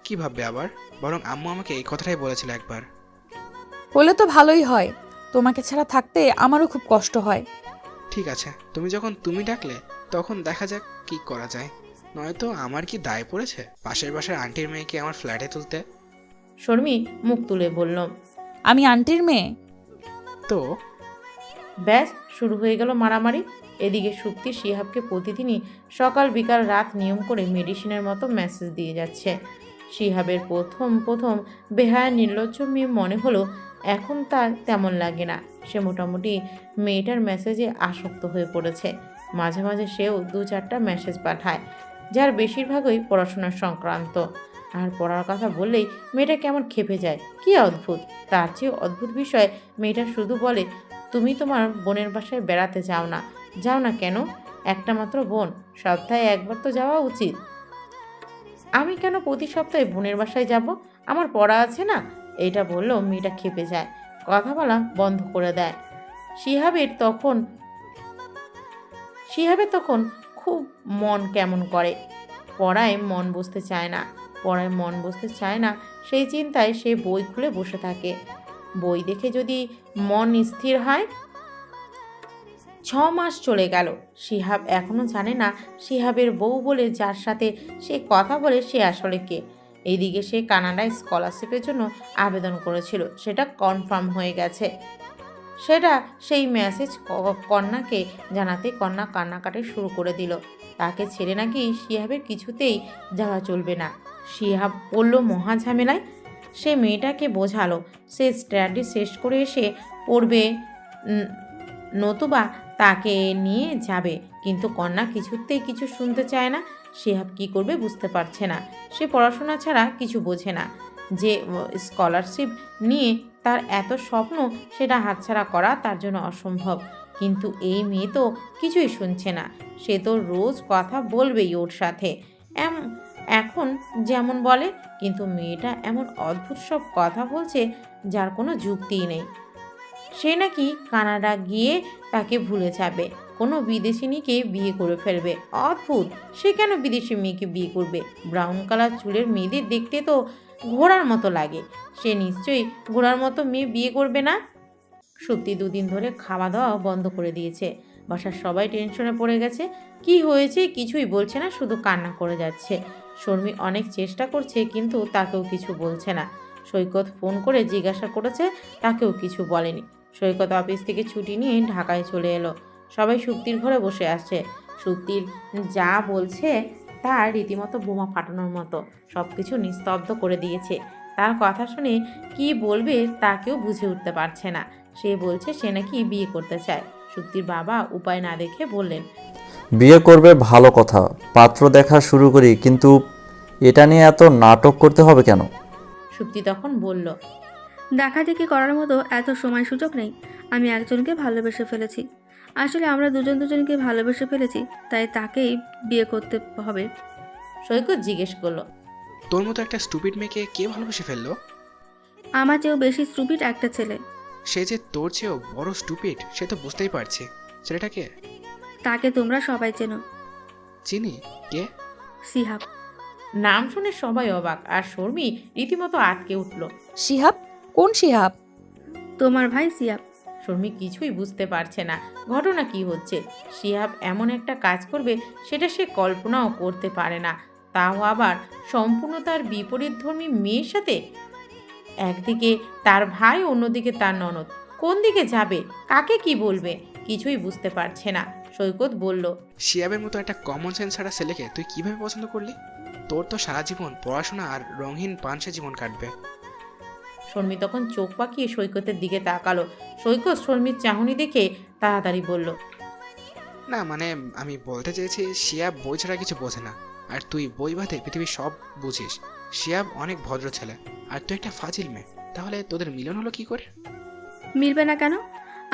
A: কি ভাববে আবার? বরং আম্মু আমাকে এই কথাটাই বলেছিল একবার।
E: বলে তো ভালোই হয়, তোমাকে ছাড়া থাকতে আমারও খুব কষ্ট হয়।
A: ঠিক আছে, তুমি যখন তুমি ডাকলে তখন দেখা যাক কি করা যায়। নয়তো আমার কি দায় পড়েছে পাশের বাসার আন্টির মেয়েকে আমার ফ্ল্যাটে তুলতে?
F: শর্মি মুখ তুলে বলল,
E: আমি আন্টির মেয়ে?
A: তো
F: ব্যাস শুরু হয়ে গেল মারামারি। এদিকে সুপ্তি শিহাবকে প্রতিদিনই সকাল বিকাল রাত নিয়ম করে মেডিসিনের মতো মেসেজ দিয়ে যাচ্ছে। শিহাবের প্রথম বেহায়া নির্লজ্জ মেয়ে মনে হলো এখন তার তেমন লাগে না। সে মোটামুটি মেয়েটার মেসেজে আসক্ত হয়ে পড়েছে। মাঝে মাঝে সেও 2-4টা মেসেজ পাঠায়, যার বেশিরভাগই পড়াশোনার সংক্রান্ত। আর পড়ার কথা বললেই মেয়েটা কেমন ক্ষেপে যায়। কি অদ্ভুত! তার চেয়ে অদ্ভুত বিষয়, মেয়েটা শুধু বলে তুমি তোমার বোনের বাসায় বেড়াতে যাও না। যাও না কেন? একটা মাত্র বোন, সপ্তাহে একবার তো যাওয়া উচিত। আমি কেন প্রতি সপ্তাহে বোনের বাসায় যাব? আমার পড়া আছে না? এটা বললেও মেয়েটা ক্ষেপে যায়, কথা বলা বন্ধ করে দেয়। শিহাবের তখন খুব মন কেমন করে। পড়ায় মন বসতে চায় না। সেই চিন্তায় সে বই খুলে বসে থাকে। বই দেখে যদি মন স্থির হয়। 6 মাস চলে গেল। শিহাব এখনো জানে না শিহাবের বউ বলে যার সাথে সে কথা বলে সে আসলে কে। এইদিকে সে কানাডায় স্কলারশিপের জন্য আবেদন করেছিল, সেটা কনফার্ম হয়ে গেছে। সেটা সেই মেসেজ কন্যাকে জানাতে কন্যা কান্নাকাটি শুরু করে দিল। তাকে ছেড়ে নাকি শিহাবের কিছুতেই যাওয়া চলবে না। শিহাব পড়ল মহা ঝামেলায়। সে মেয়েটাকে বোঝালো সে স্টাডি শেষ করে এসে পড়বে, নতুবা তাকে নিয়ে যাবে, কিন্তু কন্যা কিছুতেই কিছু শুনতে চায় না। শিহাব কী করবে বুঝতে পারছে না। সে পড়াশোনা ছাড়া কিছু বোঝে না। যে স্কলারশিপ নিয়ে তার এত স্বপ্ন, সেটা হাতছাড়া করা তার জন্য অসম্ভব। কিন্তু এই মেয়ে তো কিছুই শুনছে না। সে তো রোজ কথা বলবেই ওর সাথে, এখন যেমন বলে, কিন্তু মেয়েটা এমন অদ্ভুত সব কথা বলছে যার কোনো যুক্তিই নেই। সে নাকি কানাডা গিয়ে তাকে ভুলে যাবে, কোনো বিদেশিনীকে বিয়ে করে ফেলবে। অদ্ভুত, সে কেন বিদেশি মেয়েকে বিয়ে করবে? ব্রাউন কালার চুলের মেয়েদের দেখতে তো ঘোড়ার মতো লাগে, সে নিশ্চয়ই ঘোড়ার মতো মেয়ে বিয়ে করবে না। সত্যি 2 দিন ধরে খাওয়া দাওয়া বন্ধ করে দিয়েছে। বাসার সবাই টেনশনে পড়ে গেছে। কি হয়েছে কিছুই বলছে না, শুধু কান্না করে যাচ্ছে। শর্মী অনেক চেষ্টা করছে কিন্তু তাকেও কিছু বলছে না। সৈকত ফোন করে জিজ্ঞাসা করেছে, তাকেও কিছু বলেনি। সৈকত অফিস থেকে ছুটি নিয়ে ঢাকায় চলে এলো। সবাই সুপ্তির ঘরে বসে আসছে। সুপ্তির যা বলছে তার রীতিমতো বোমা ফাটানোর মতো, সব কিছু নিস্তব্ধ করে দিয়েছে। তার কথা শুনে কি বলবে তা কেউ বুঝে উঠতে পারছে না। সে বলছে সে নাকি বিয়ে করতে চায়। সুপ্তির বাবা উপায় না দেখে বললেন,
J: বিয়ে করবে ভালো কথা, পাত্র দেখা শুরু করি, কিন্তু এটা নিয়ে এত নাটক করতে হবে কেন?
F: সুপ্তি তখন বলল,
I: দেখাদেখি করার মতো এত সময় সুযোগ নেই। আমি একজনকে ভালোবেসে ফেলেছি। আসলে আমরা দুজনকে ভালোবেসে ফেলেছি, তাই তাকেই বিয়ে করতে হবে।
F: সৈকত জিজ্ঞেস করলো,
A: তোর মতো একটা স্টুপিড মেয়েকে কে ভালোবেসে ফেললো?
I: আমার চেয়েও বেশি স্টুপিড একটা ছেলে।
A: সে যে তোর চেয়েও বড় স্টুপিড সে তো বুঝতেই পারছি। ছেলেটাকে
I: তাকে তোমরা সবাই চেনো।
A: চিনি। কে?
I: শিহাব।
F: নাম শুনে সবাই অবাক, আর শর্মী রীতিমতো আটকে উঠল।
E: শিহাব? কোন শিহাব?
I: তোমার ভাই শিহাব।
F: শর্মী কিছুই বুঝতে পারছে না ঘটনা কি হচ্ছে। শিহাব এমন একটা কাজ করবে সেটা সে কল্পনাও করতে পারে না, তাও আবার সম্পূর্ণ তার বিপরীতধর্মী মেয়ের সাথে। একদিকে তার ভাই, অন্যদিকে তার ননদ। কোন দিকে যাবে, কাকে কি বলবে, কিছুই বুঝতে পারছে না। সৈকত বলল,
A: শিয়াবের মতো একটা কমন সেন্স ছাড়া ছেলেকে তুই কিভাবে পছন্দ করলি? তোর তো সারা জীবন পড়াশোনা আর রঙহীন পানসে জীবন কাটবে।
F: শর্মী তখন চোখ পাকিয়ে সৈকতের দিকে তাকালো। সৈকত শর্মীর চাহনি দেখে তাড়াতাড়ি বলল,
A: না মানে আমি বলতে চেয়েছি শিয়াব বই ছাড়া কিছু বোঝে না, আর তুই বই বাদে পৃথিবীর সব বুঝিস। শিয়াব অনেক ভদ্র ছেলে, আর তুই একটা ফাজিল মেয়ে। তাহলে তোদের মিলন হলো কি করে?
I: মিলবে না কেন?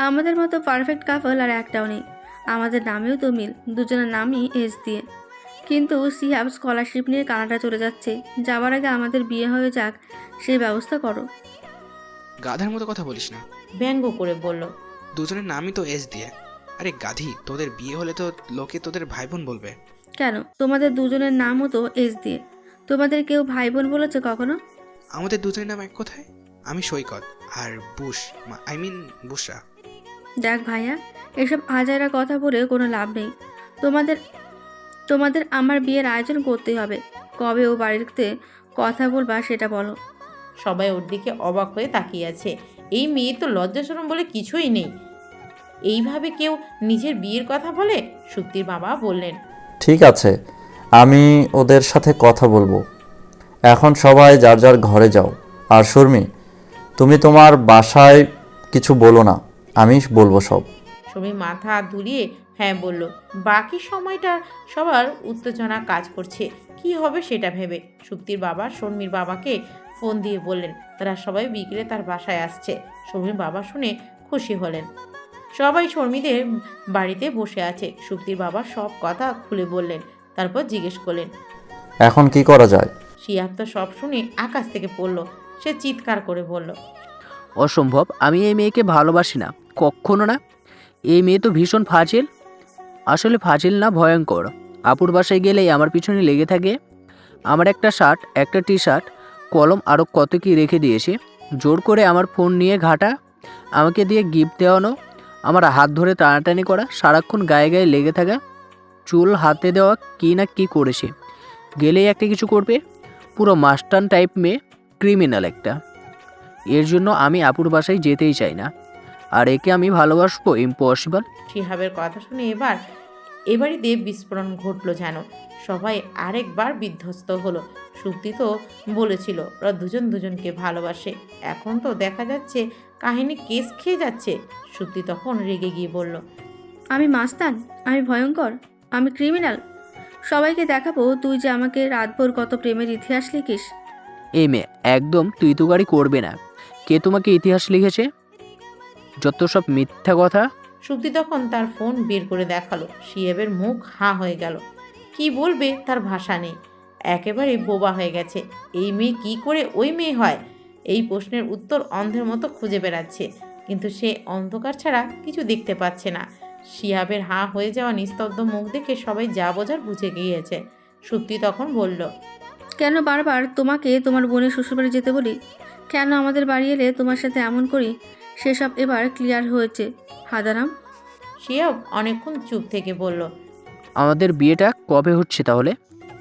I: আমাদের মতো পারফেক্ট কাপল আর একটাও নেই। আমাদের নামেও তো মিল, দুজনের নামই এস দিয়ে। কিন্তু শিহাব স্কলারশিপ নিয়ে কানাডা চলে যাচ্ছে। যাওয়ার আগে আমাদের বিয়ে হয়ে যাক, সেই ব্যবস্থা করো।
A: গাধার মতো কথা বলিস না,
F: ব্যঙ্গ করে বলল,
A: দুজনের নামই তো এস দিয়ে। আরে গাধি, তোদের বিয়ে হলে তো লোকে তোদের ভাই বোন বলবে।
I: কেন? তোমাদের দুজনের নামও তো এস দিয়ে। তোমাদের কেউ ভাই বোন বলেছে কখনো?
A: আমাদের দুজনের নাম এক কোথায়? আমি সৈকত আর বুশ, বুশরা।
I: দেখ ভাইয়া, এসব আজাইরা কথা বলে কোনো লাভ নেই। তোমাদের আমার বিয়ের আয়োজন করতেই হবে। কবে ও বাড়িতে কথা বলবা সেটা বলো।
F: সবাই ওর দিকে অবাক হয়ে তাকিয়ে আছে। এই মেয়ে তো লজ্জা শরম বলে কিছুই নেই, এইভাবে কেউ নিজের বিয়ের কথা বলে? সুপ্তির বাবা বললেন,
J: ঠিক আছে, আমি ওদের সাথে কথা বলবো। এখন সবাই যার যার ঘরে যাও। আর শর্মী, তুমি তোমার বাসায় কিছু বলো না, আমি বলবো সব।
F: শর্মী মাথা দুলিয়ে হ্যাঁ বলল। বাকি সময়টা সবার উত্তেজনা কাজ করছে, কি হবে সেটা ভেবে। সুপ্তির বাবা শর্মীর বাবাকে ফোন দিয়ে বললেন তারা সবাই বিকেলে তার বাসায় আসছে। শর্মীর বাবা শুনে খুশি হলেন। সবাই শর্মীদের বাড়িতে বসে আছে। সুপ্তির বাবা সব কথা খুলে বললেন, তারপর জিজ্ঞেস করলেন,
J: এখন কি করা যায়?
F: শিহাব তো সব শুনে আকাশ থেকে পড়ল। সে চিৎকার করে বলল,
H: অসম্ভব, আমি এই মেয়েকে ভালোবাসি না, কখনো না। এই মেয়ে তো ভীষণ ফাজিল। আসলে ফাজিল না, ভয়ঙ্কর। আপুর বাসায় গেলেই আমার পিছনে লেগে থাকে। আমার একটা শার্ট, একটা টি শার্ট, কলম আরও কত কি রেখে দিয়েছে। জোর করে আমার ফোন নিয়ে ঘাটা, আমাকে দিয়ে গিফট দেওয়ানো, আমার হাত ধরে টানাটানি করা, সারাক্ষণ গায়ে গায়ে লেগে থাকা, চুল হাতে দেওয়া, কি না কি করেছে। গেলেই একটা কিছু করবে, পুরো মাস্টান টাইপ মেয়ে, ক্রিমিনাল একটা। এর জন্য আমি আপুর বাসায় যেতেই চাই না, আর একে আমি ভালোবাসবো ইম্পসিবল।
F: শিহাবের কথা শুনে এবারই দেব বিস্ফোরণ ঘটলো যেন। সবাই আরেকবার বিধ্বস্ত হলো। সুপ্তি তো বলেছিল ওরা দুজন দুজনকে ভালোবাসে, এখন তো দেখা যাচ্ছে কাহিনী কেস খেয়ে যাচ্ছে। সুপ্তি তখন রেগে গিয়ে বলল,
I: আমি মাস্তান, আমি ভয়ঙ্কর, আমি ক্রিমিনাল। সবাইকে দেখাবো তুই যে আমাকে রাতভর কত প্রেমের ইতিহাস লিখিস।
H: এই মেয়ে একদম তুই তুগারি করবে না। কে তোমাকে ইতিহাস লিখেছে? যত সব মিথ্যা কথা।
F: সুপ্তি তখন তার ফোন বের করে দেখালো। শিহাবের মুখ হাঁ হয়ে গেল, কি বলবে তার ভাষা নেই, একেবারে বোবা হয়ে গেছে। এই মেয়ে কি করে ওই মেয়ে হয়? এই প্রশ্নের উত্তর অন্ধের মতো খুঁজে বেড়াচ্ছে, কিন্তু সে অন্ধকার ছাড়া কিছু দেখতে পাচ্ছে না। শিহাবের হাঁ হয়ে যাওয়া নিস্তব্ধ মুখ দেখে সবাই যা বোঝার বুঝে গিয়েছে। সুপ্তি তখন বলল,
I: কেন বারবার তোমাকে তোমার বোনের শ্বশুরবাড়ি যেতে বলি? কেন আমাদের বাড়ি এলে তোমার সাথে এমন করি? সেসব এবার ক্লিয়ার হয়েছে হাদারাম।
F: শিহাব অনেকক্ষণ চুপ থেকে বলল,
H: আমাদের বিয়েটা কবে হচ্ছে তাহলে?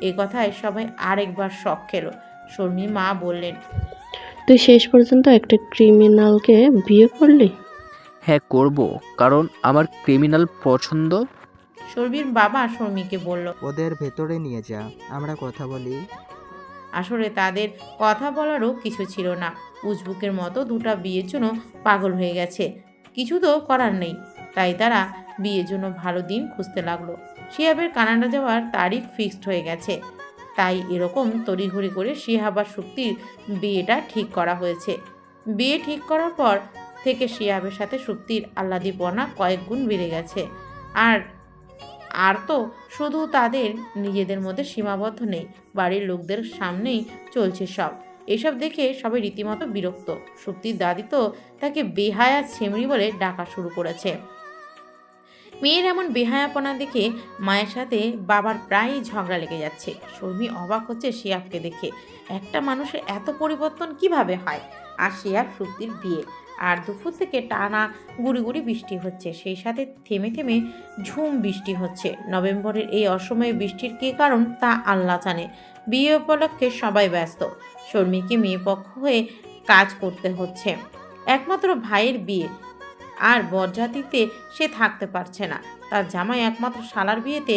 F: এ কথায় সবাই আরেকবার শক খেলো। শর্মী মা বললেন,
K: তুই শেষ পর্যন্ত একটা ক্রিমিনালকে বিয়ে করলি?
H: হ্যাঁ করব, কারণ আমার ক্রিমিনাল পছন্দ।
F: শর্মীর বাবা শর্মীকে বলল,
L: ওদের ভেতরে নিয়ে যা, আমরা কথা বলি।
F: আসলে তাদের কথা বলারও কিছু ছিল না। উজবুকের মতো দুটা বিয়ের জন্য পাগল হয়ে গেছে, কিছু তো করার নেই। তাই তারা বিয়ের জন্য ভালো দিন খুঁজতে লাগলো। শিহাবের কানাডা যাওয়ার তারিখ ফিক্সড হয়ে গেছে, তাই এরকম তড়িঘড়ি করে শিহাব আর সুক্তির বিয়েটা ঠিক করা হয়েছে। বিয়ে ঠিক করার পর থেকে শিহাবের সাথে সুক্তির আহ্লাদীপনা কয়েক গুণ বেড়ে গেছে। আর তো শুধু তাদের নিজেদের মধ্যে সীমাবদ্ধ নেই, বাড়ির লোকদের সামনেই চলছে সব। এসব দেখে সবাই রীতিমতো বিরক্ত। সুক্তির দাদি তো তাকে বেহায়া ছেমড়ি বলে ডাকা শুরু করেছে। মেয়ের এমন বেহায়াপনা দেখে মায়ের সাথে বাবার প্রায়ই ঝগড়া লেগে যাচ্ছে। শর্মী অবাক হচ্ছে শিহাবকে দেখে, একটা মানুষের এত পরিবর্তন কিভাবে হয়। আর শিহাব সুক্তির বিয়ে, আর দুপুর থেকে টানা গুড়ি গুড়ি বৃষ্টি হচ্ছে, সেই সাথে থেমে থেমে ঝুম বৃষ্টি হচ্ছে। নভেম্বরের এই অসময়ে বৃষ্টির কী কারণ তা আল্লাহ জানে। বিয়ে উপলক্ষে সবাই ব্যস্ত। শর্মীকে মেয়ে পক্ষ হয়ে কাজ করতে হচ্ছে। একমাত্র ভাইয়ের বিয়ে, আর বরযাত্রীতে সে থাকতে পারছে না। তার জামাই একমাত্র শালার বিয়েতে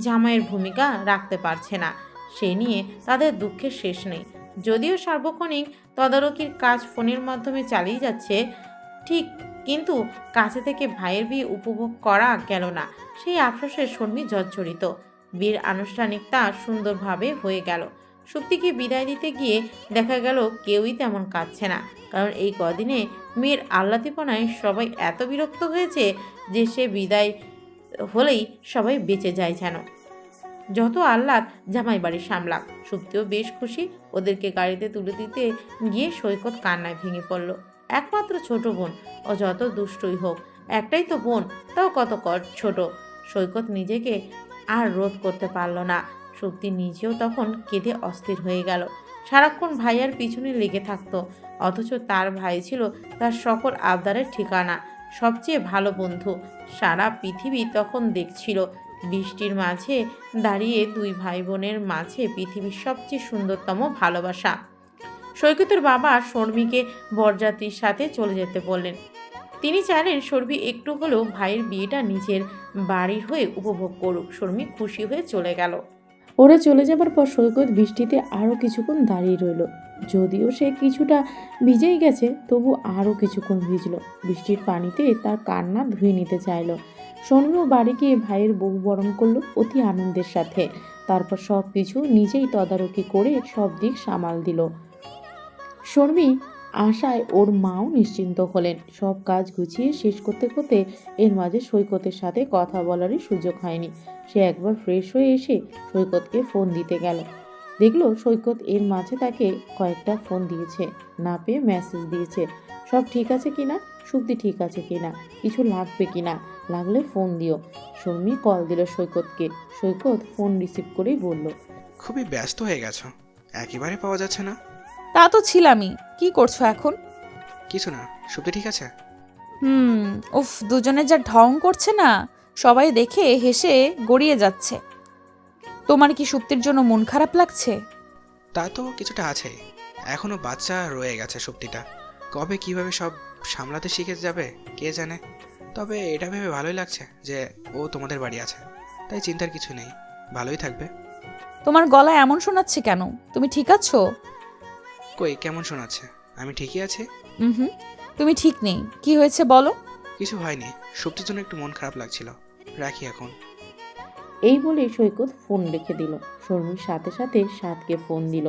F: জামাইয়ের ভূমিকা রাখতে পারছে না। সে নিয়ে তাদের দুঃখের শেষ নেই। যদিও সার্বক্ষণিক তদারকির কাজ ফোনের মাধ্যমে চালিয়ে যাচ্ছে ঠিক, কিন্তু কাছে থেকে ভাইয়ের বিয়ে উপভোগ করা গেল না। সেই আফসোসে শর্মী জর্জরিত। বিয়ের আনুষ্ঠানিকতা সুন্দরভাবে হয়ে গেল। সুক্তিকে বিদায় দিতে গিয়ে দেখা গেল কেউই তেমন কাঁদছে না, কারণ এই কদিনে মেয়ের আহ্লাদীপনায় সবাই এত বিরক্ত হয়েছে যে সে বিদায় হলেই সবাই বেঁচে যায় যেন। যত আহ্লাদ জামাই বাড়ি সামলাক। সুপ্তিও বেশ খুশি। ওদেরকে গাড়িতে তুলে দিতে গিয়ে সৈকত কান্নায় ভেঙে পড়ল। একমাত্র ছোট বোন, ও যত দুষ্টই হোক, একটাই তো বোন, তাও কত ছোট। সৈকত নিজেকে আর রোধ করতে পারল না। সুপ্তি নিজেও তখন কেঁদে অস্থির হয়ে গেল। সারাক্ষণ ভাইয়ার পিছনে লেগে থাকতো, অথচ তার ভাই ছিল তার সকল আবদারের ঠিকানা, সবচেয়ে ভালো বন্ধু। সারা পৃথিবী তখন দেখছিল। বৃষ্টির মাঝে দাঁড়িয়ে দুই ভাই বোনের মাঝে পৃথিবীর সবচেয়ে সুন্দরতম ভালোবাসা। সৈকতের বাবা শর্মীকে বরযাত্রীর সাথে চলে যেতে বললেন। তিনি চাইলেন শর্মী একটু হলেও ভাইয়ের বিয়েটা নিজের বাড়ির হয়ে উপভোগ করুক। শর্মী খুশি হয়ে চলে গেল।
C: ওরা চলে যাবার পর সৈকত বৃষ্টিতে আরও কিছুক্ষণ দাঁড়িয়ে রইল। যদিও সে কিছুটা ভিজেই গেছে, তবু আরও কিছুক্ষণ ভিজল। বৃষ্টির পানিতে তার কান্না ধুয়ে নিতে চাইল। শর্মীও বাড়ি গিয়ে ভাইয়ের বউ বরণ করলো অতি আনন্দের সাথে। তারপর সব কিছু নিজেই তদারকি করে সব দিক সামাল দিল। শর্মী আশায় ওর মাও নিশ্চিন্ত হলেন। সব কাজ গুছিয়ে শেষ করতে করতে এর মাঝে সৈকতের সাথে কথা বলারই সুযোগ হয়নি। সে একবার ফ্রেশ হয়ে এসে সৈকতকে ফোন দিতে গেল। দেখলো সৈকত এর মাঝে তাকে কয়েকটা ফোন দিয়েছে, না পেয়ে মেসেজ দিয়েছে সব ঠিক আছে কিনা, সুক্তি ঠিক আছে কিনা, কিছু লাগবে কিনা, লাগলে ফোন দিও। শর্মী কল দিল সৈকতকে। সৈকত ফোন রিসিভ করেই বলল,
A: খুবই ব্যস্ত হয়ে গেছো, একেবারে পাওয়া যাচ্ছে না।
E: তা তো ছিলামই, কি করছো এখন?
A: কিছু না, সুপ্তি ঠিক আছে?
E: উফ, দুজনে যা ঢং করছে না, সবাই দেখে হেসে গড়িয়ে যাচ্ছে। তোমার কি সুপ্তির জন্য মন খারাপ লাগছে?
A: তা তো কিছুটা আছে। এখনো বাচ্চা রয়ে গেছে সুপ্তিটা, কবে কিভাবে সব সামলাতে শিখে যাবে কে জানে। তবে এটা ভেবে ভালোই লাগছে যে ও তোমাদের বাড়ি আছে, তাই চিন্তার কিছু নেই, ভালোই থাকবে।
E: তোমার গলায় এমন শোনাচ্ছে কেন? তুমি ঠিক আছো?
A: কই, কেমন শোনাচ্ছে? আমি ঠিকই আছি।
E: হুম, তুমি ঠিক নেই। কি হয়েছে বলো?
A: কিছু হয়নি, সুপ্তির জন্য একটু মন খারাপ লাগছিল। রাখি এখন।
C: এই বলে সৈকত ফোন রেখে দিল। শর্মির সাথে সাথে সাদকে ফোন দিল।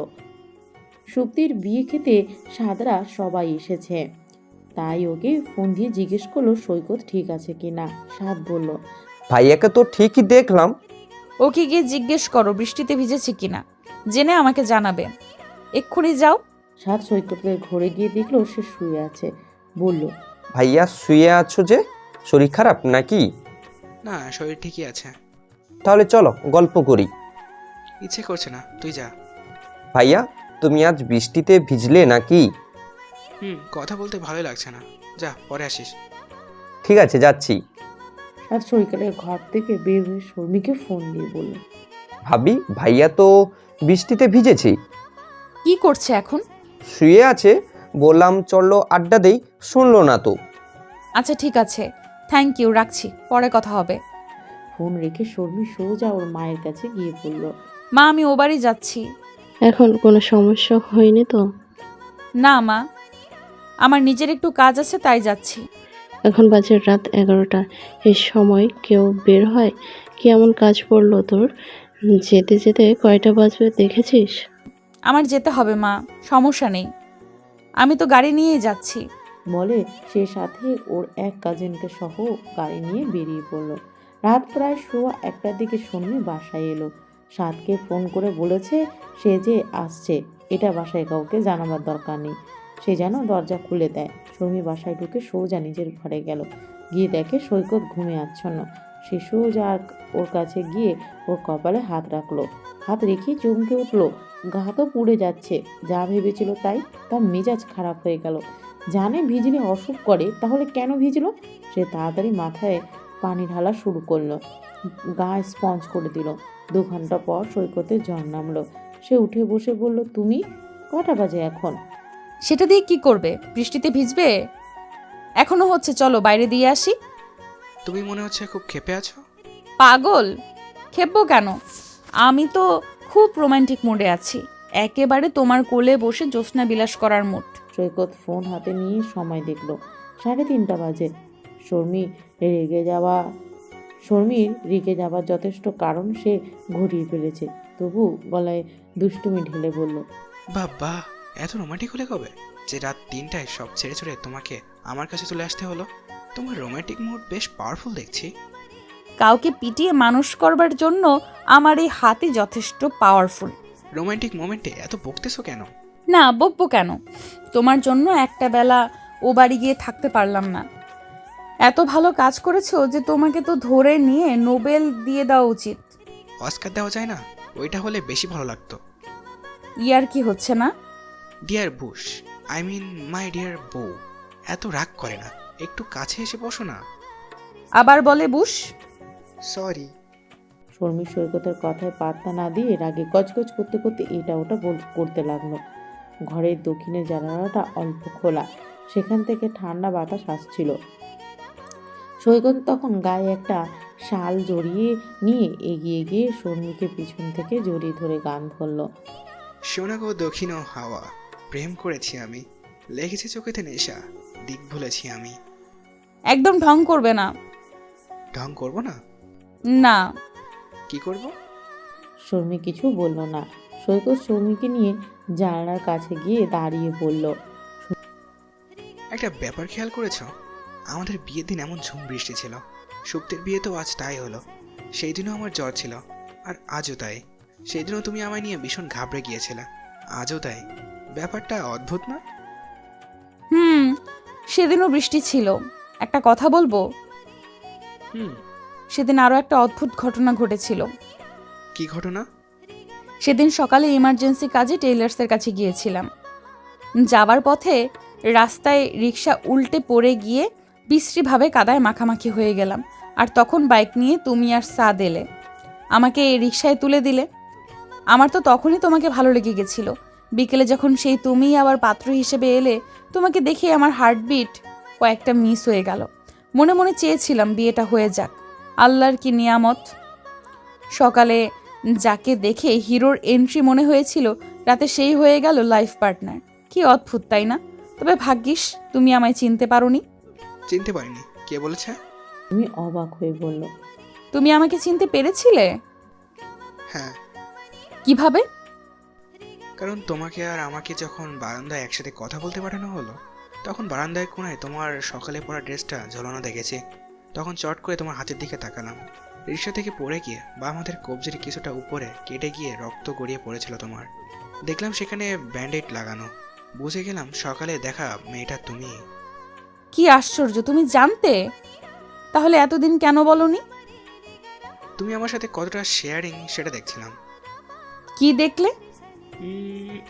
C: সুপ্তির বিয়ে খেতে সাদরা সবাই এসেছে, তাই ওকে ফোন দিয়ে জিজ্ঞেস করলো সৈকত ঠিক আছে কিনা। সাদ বলল,
N: ভাইয়াকে তো ঠিকই দেখলাম।
E: ওকে গিয়ে জিজ্ঞেস করো বৃষ্টিতে ভিজেছে কিনা, জেনে আমাকে জানাবে। এক্ষুনি যাও।
C: সাদ সৈকতের ঘরে গিয়ে দেখলো সে শুয়ে আছে। বলল,
N: ভাইয়া শুয়ে আছো যে, শরীর খারাপ নাকি?
A: না, শরীর ঠিকই আছে।
N: তাহলে চলো গল্প করি।
A: ইচ্ছে করছে না, তুই যা।
N: ভাইয়া, তুমি আজ বৃষ্টিতে ভিজলে নাকি?
A: কথা বলতে ভালো লাগছে না, যা পরে আসিস।
N: ঠিক আছে, যাচ্ছি।
C: সাদ সৈকতের ঘর থেকে বের হয়ে শর্মিকে ফোন দিয়ে বলল,
N: ভাবি, ভাইয়া তো বৃষ্টিতে ভিজেছি।
E: কি করছে এখন?
N: শুয়ে আছে, বললাম চলো আড্ডা দেই, শুনলো না তো।
E: আচ্ছা ঠিক আছে, থ্যাংক ইউ, রাখছি, পরে কথা হবে।
C: ফোন রেখে শর্মি সোজা ওর মায়ের কাছে গিয়ে বলল,
E: মা, আমি ও বাড়ি যাচ্ছি।
K: এখন কোনো সমস্যা হয়নি তো?
E: না মা, আমার নিজের একটু কাজ আছে তাই যাচ্ছি।
K: এখন বাজে রাত 11টা, এই সময় কেউ বের হয়? কি এমন কাজ পড়লো তোর? যেতে যেতে কয়টা বাজবে দেখেছিস?
E: আমার যেতে হবে মা, সমস্যা নেই, আমি তো গাড়ি নিয়েই যাচ্ছি।
C: বলে সে সাথে ওর এক কাজিনকে সহ গাড়ি নিয়ে বেরিয়ে পড়লো। রাত প্রায় 1:15টার দিকে শর্মি বাসায় এলো। সাদকে ফোন করে বলেছে সে যে আসছে, এটা বাসায় কাউকে জানাবার দরকার নেই, সে যেন দরজা খুলে দেয়। শর্মি বাসায় ঢুকে সোজা নিজের ঘরে গেল। গিয়ে দেখে সৈকত ঘুমে আচ্ছন্ন। সে সোজা ওর কাছে গিয়ে ওর কপালে হাত রাখলো। হাত রেখে চমকে উঠলো, গা তো পুড়ে যাচ্ছে। যা ভেবেছিল তাই, তার মেজাজ খারাপ হয়ে গেল। জানে ভিজলে অসুখ করে, তাহলে কেন ভিজলো? সে তাড়াতাড়ি মাথায় পানি ঢালা শুরু করলো, গা স্পঞ্জ করে দিল। 2 ঘন্টা পর সৈকতের জ্বর নামলো। সে উঠে বসে বলল, তুমি? কটা বাজে এখন?
E: সেটা দিয়ে কি করবে? বৃষ্টিতে ভিজবে? এখনো হচ্ছে, চলো বাইরে দিয়ে আসি।
A: তুমি মনে হচ্ছে খুব ক্ষেপে আছো।
E: পাগল, খেপবো কেন? আমি তো খুব রোমান্টিক মুডে আছি, একেবারে তোমার কোলে বসে জ্যোৎস্না বিলাস করার মুড।
C: সৈকত ফোন হাতে নিয়ে সময় দেখলো, 3:30 বাজে। শর্মির রেগে যাবার যথেষ্ট কারণ সে ঘটিয়ে ফেলেছে, তবু গলায় দুষ্টুমি ঢেলে বলল,
A: বাবা, এত রোমান্টিক হলে কবে যে রাত 3টায় সব ছেড়ে ছেড়ে তোমাকে আমার কাছে চলে আসতে হলো? তোমার রোমান্টিক মুড বেশ পাওয়ারফুল দেখছি।
E: কাউকে পিটিয়ে মানুষ করবার জন্য আমার এই হাতই যথেষ্ট পাওয়ারফুল।
A: রোমান্টিক মোমেন্টে এত বকতেছো কেন?
E: না, বকবো কেন? তোমার জন্য একটা বেলা ও বাড়ি গিয়ে থাকতে পারলাম না। এত ভালো কাজ করেছো যে তোমাকে তো ধরে নিয়ে নোবেল দিয়ে দেওয়া উচিত।
A: অস্কার দেওয়া যায় না? ওইটা হলে বেশি ভালো লাগতো।
E: ইয়ার কি হচ্ছে না?
A: Dear Bush, I mean my dear বউ, এত রাগ করে না, একটু কাছে এসে বসো না।
E: আবার বলে বুশ।
A: সরি।
C: শর্মি সৈকতের কথায় পাত্তা না দিয়ে রাগে গজগজ করতে করতে এটা ওটা করতে লাগলো। ঘরের দক্ষিণের জানালাটা অল্প খোলা, সেখান থেকে ঠান্ডা বাতাস আসছিল। সৈকত তখন গায়ে একটা শাল জড়িয়ে নিয়ে এগিয়ে গিয়ে শর্মিকে পিছন থেকে জড়িয়ে ধরে গান ধরল,
A: শোনা গো দক্ষিণ হাওয়া, প্রেম করেছি আমি, লেগেছে চোখেতে নেশা, দিক ভুলেছি আমি।
E: একদম ঢং করবে না।
A: ঢং করবো না?
E: না।
A: কি করব?
C: শর্মি কিছু বলল না। সৈকত শর্মিকে নিয়ে জানালার কাছে গিয়ে দাঁড়িয়ে বলল,
A: একটা ব্যাপার খেয়াল করেছো? আমাদের বিয়ের দিন এমন ঝুম বৃষ্টি ছিল, সুপ্তির বিয়ে তো আজ তাই হলো। সেই দিনও আমার জ্বর ছিল, আর আজও তাই। সেই দিনও তুমি আমায় নিয়ে ভীষণ ঘাবড়ে গিয়েছিলে, আজও তাই। ব্যাপারটা অদ্ভুত না?
E: সেদিনও বৃষ্টি ছিল। একটা কথা বলবো? সেদিন আরো একটা অদ্ভুত ঘটনা ঘটেছিল।
A: কি ঘটনা?
E: সেদিন সকালে ইমার্জেন্সি কাজে টেইলার্সের কাছে গিয়েছিলাম। যাবার পথে রাস্তায় রিক্সা উল্টে পড়ে গিয়ে বিশ্রীভাবে কাদায় মাখামাখি হয়ে গেলাম। আর তখন বাইক নিয়ে তুমি আর সাদ এলে, আমাকে এই রিক্সায় তুলে দিলে। আমার তো তখনই তোমাকে ভালো লেগে গেছিল। বিকেলে যখন সেই তুমিই আবার পাত্র হিসেবে এলে, তোমাকে দেখে আমার হার্টবিট কয়েকটা মিস হয়ে গেল। মনে মনে চেয়েছিলাম বিয়েটা হয়ে যাক, আল্লাহর কি নিয়ামত। সকালে যাকে দেখে হিরোর এন্ট্রি মনে হয়েছিল, রাতে সেই হয়ে গেল লাইফ পার্টনার। কি অদ্ভুত, তাই না? তবে ভাগ্যিস তুমি আমায় চিনতে পারোনি।
A: চিনতে পারিনি? কে বলেছে?
C: তুমি অবাক হয়ে বলল,
E: তুমি আমাকে চিনতে পেরেছিলে?
A: হ্যাঁ,
E: কিভাবে?
A: কারণ তোমাকে আর আমাকে যখন বারান্দায় একসাথে কথা বলতে পাঠানো হলো, তখন বারান্দায় কোণায় তোমার সকালে পরা ড্রেসটা ঝোলানো দেখেছি। তখন চট করে তোমার হাতের দিকে তাকালাম। রিক্সা থেকে পড়ে গিয়ে বাম হাতের কবজির কিছুটা উপরে কেটে গিয়ে রক্ত গড়িয়ে পড়েছিল তোমার। দেখলাম সেখানে ব্যান্ডেড লাগানো। বুঝে গেলাম সকালে দেখা মেয়েটা তুমি।
E: কি আশ্চর্য, তুমি জানতে? তাহলে এতদিন কেন বলনি?
A: তুমি আমার সাথে কতটা শেয়ারিং সেটা দেখছিলাম।
E: কি দেখলে?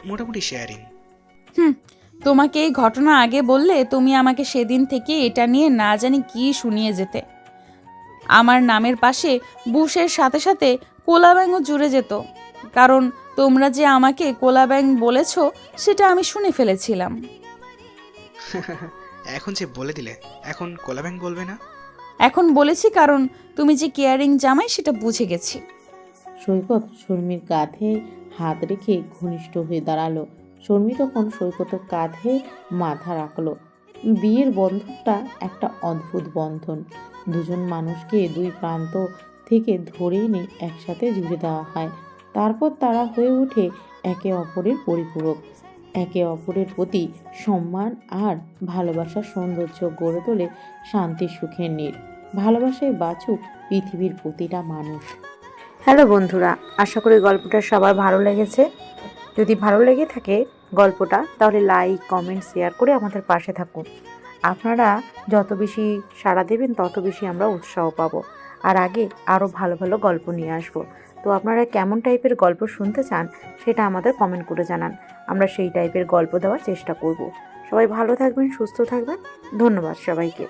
A: মোটামুটি শেয়ারিং।
E: তোমাকে এই ঘটনা আগে বললে তুমি আমাকে সেদিন থেকে এটা নিয়ে না জানি কি শুনিয়ে যেতে। আমার নামের পাশে বুশের সাথে সাথে কোলা ব্যাঙও জুড়ে যেত, কারণ তোমরা যে আমাকে কোলা ব্যাঙ বলেছ সেটা আমি শুনে ফেলেছিলাম।
A: এখন যে বলে দিলে, এখন কোলাব্যাং বলবে না?
E: এখন বলেছি কারণ তুমি যে কেয়ারিং জামাই সেটা বুঝে গেছি।
C: সৈকত শর্মির কাঁধে হাত রেখে ঘনিষ্ঠ হয়ে দাঁড়ালো। শর্মি তখন সৈকতের কাঁধে মাথা রাখলো। বিয়ের বন্ধনটা একটা অদ্ভুত বন্ধন। দুজন মানুষকে দুই প্রান্ত থেকে ধরে এনে একসাথে জুড়ে দেওয়া হয়। তারপর তারা হয়ে ওঠে একে অপরের পরিপূরক। একে অপরের প্রতি সম্মান আর ভালোবাসার সৌন্দর্য গড়ে তোলে শান্তি সুখের নীড়। ভালোবাসায় বাঁচুক পৃথিবীর প্রতিটা মানুষ।
F: হ্যালো বন্ধুরা, আশা করি গল্পটা সবার ভালো লেগেছে। যদি ভালো লেগে থাকে গল্পটা, তাহলে লাইক কমেন্ট শেয়ার করে আমাদের পাশে থাকুন। আপনারা যত বেশি সাড়া দেবেন তত বেশি আমরা উৎসাহ পাবো, আর আগে আরও ভালো ভালো গল্প নিয়ে আসবো। তো আপনারা কেমন টাইপের গল্প শুনতে চান সেটা আমাদের কমেন্ট করে জানান, আমরা সেই টাইপের গল্প দেওয়ার চেষ্টা করব। সবাই ভালো থাকবেন, সুস্থ থাকবেন। ধন্যবাদ সবাইকে।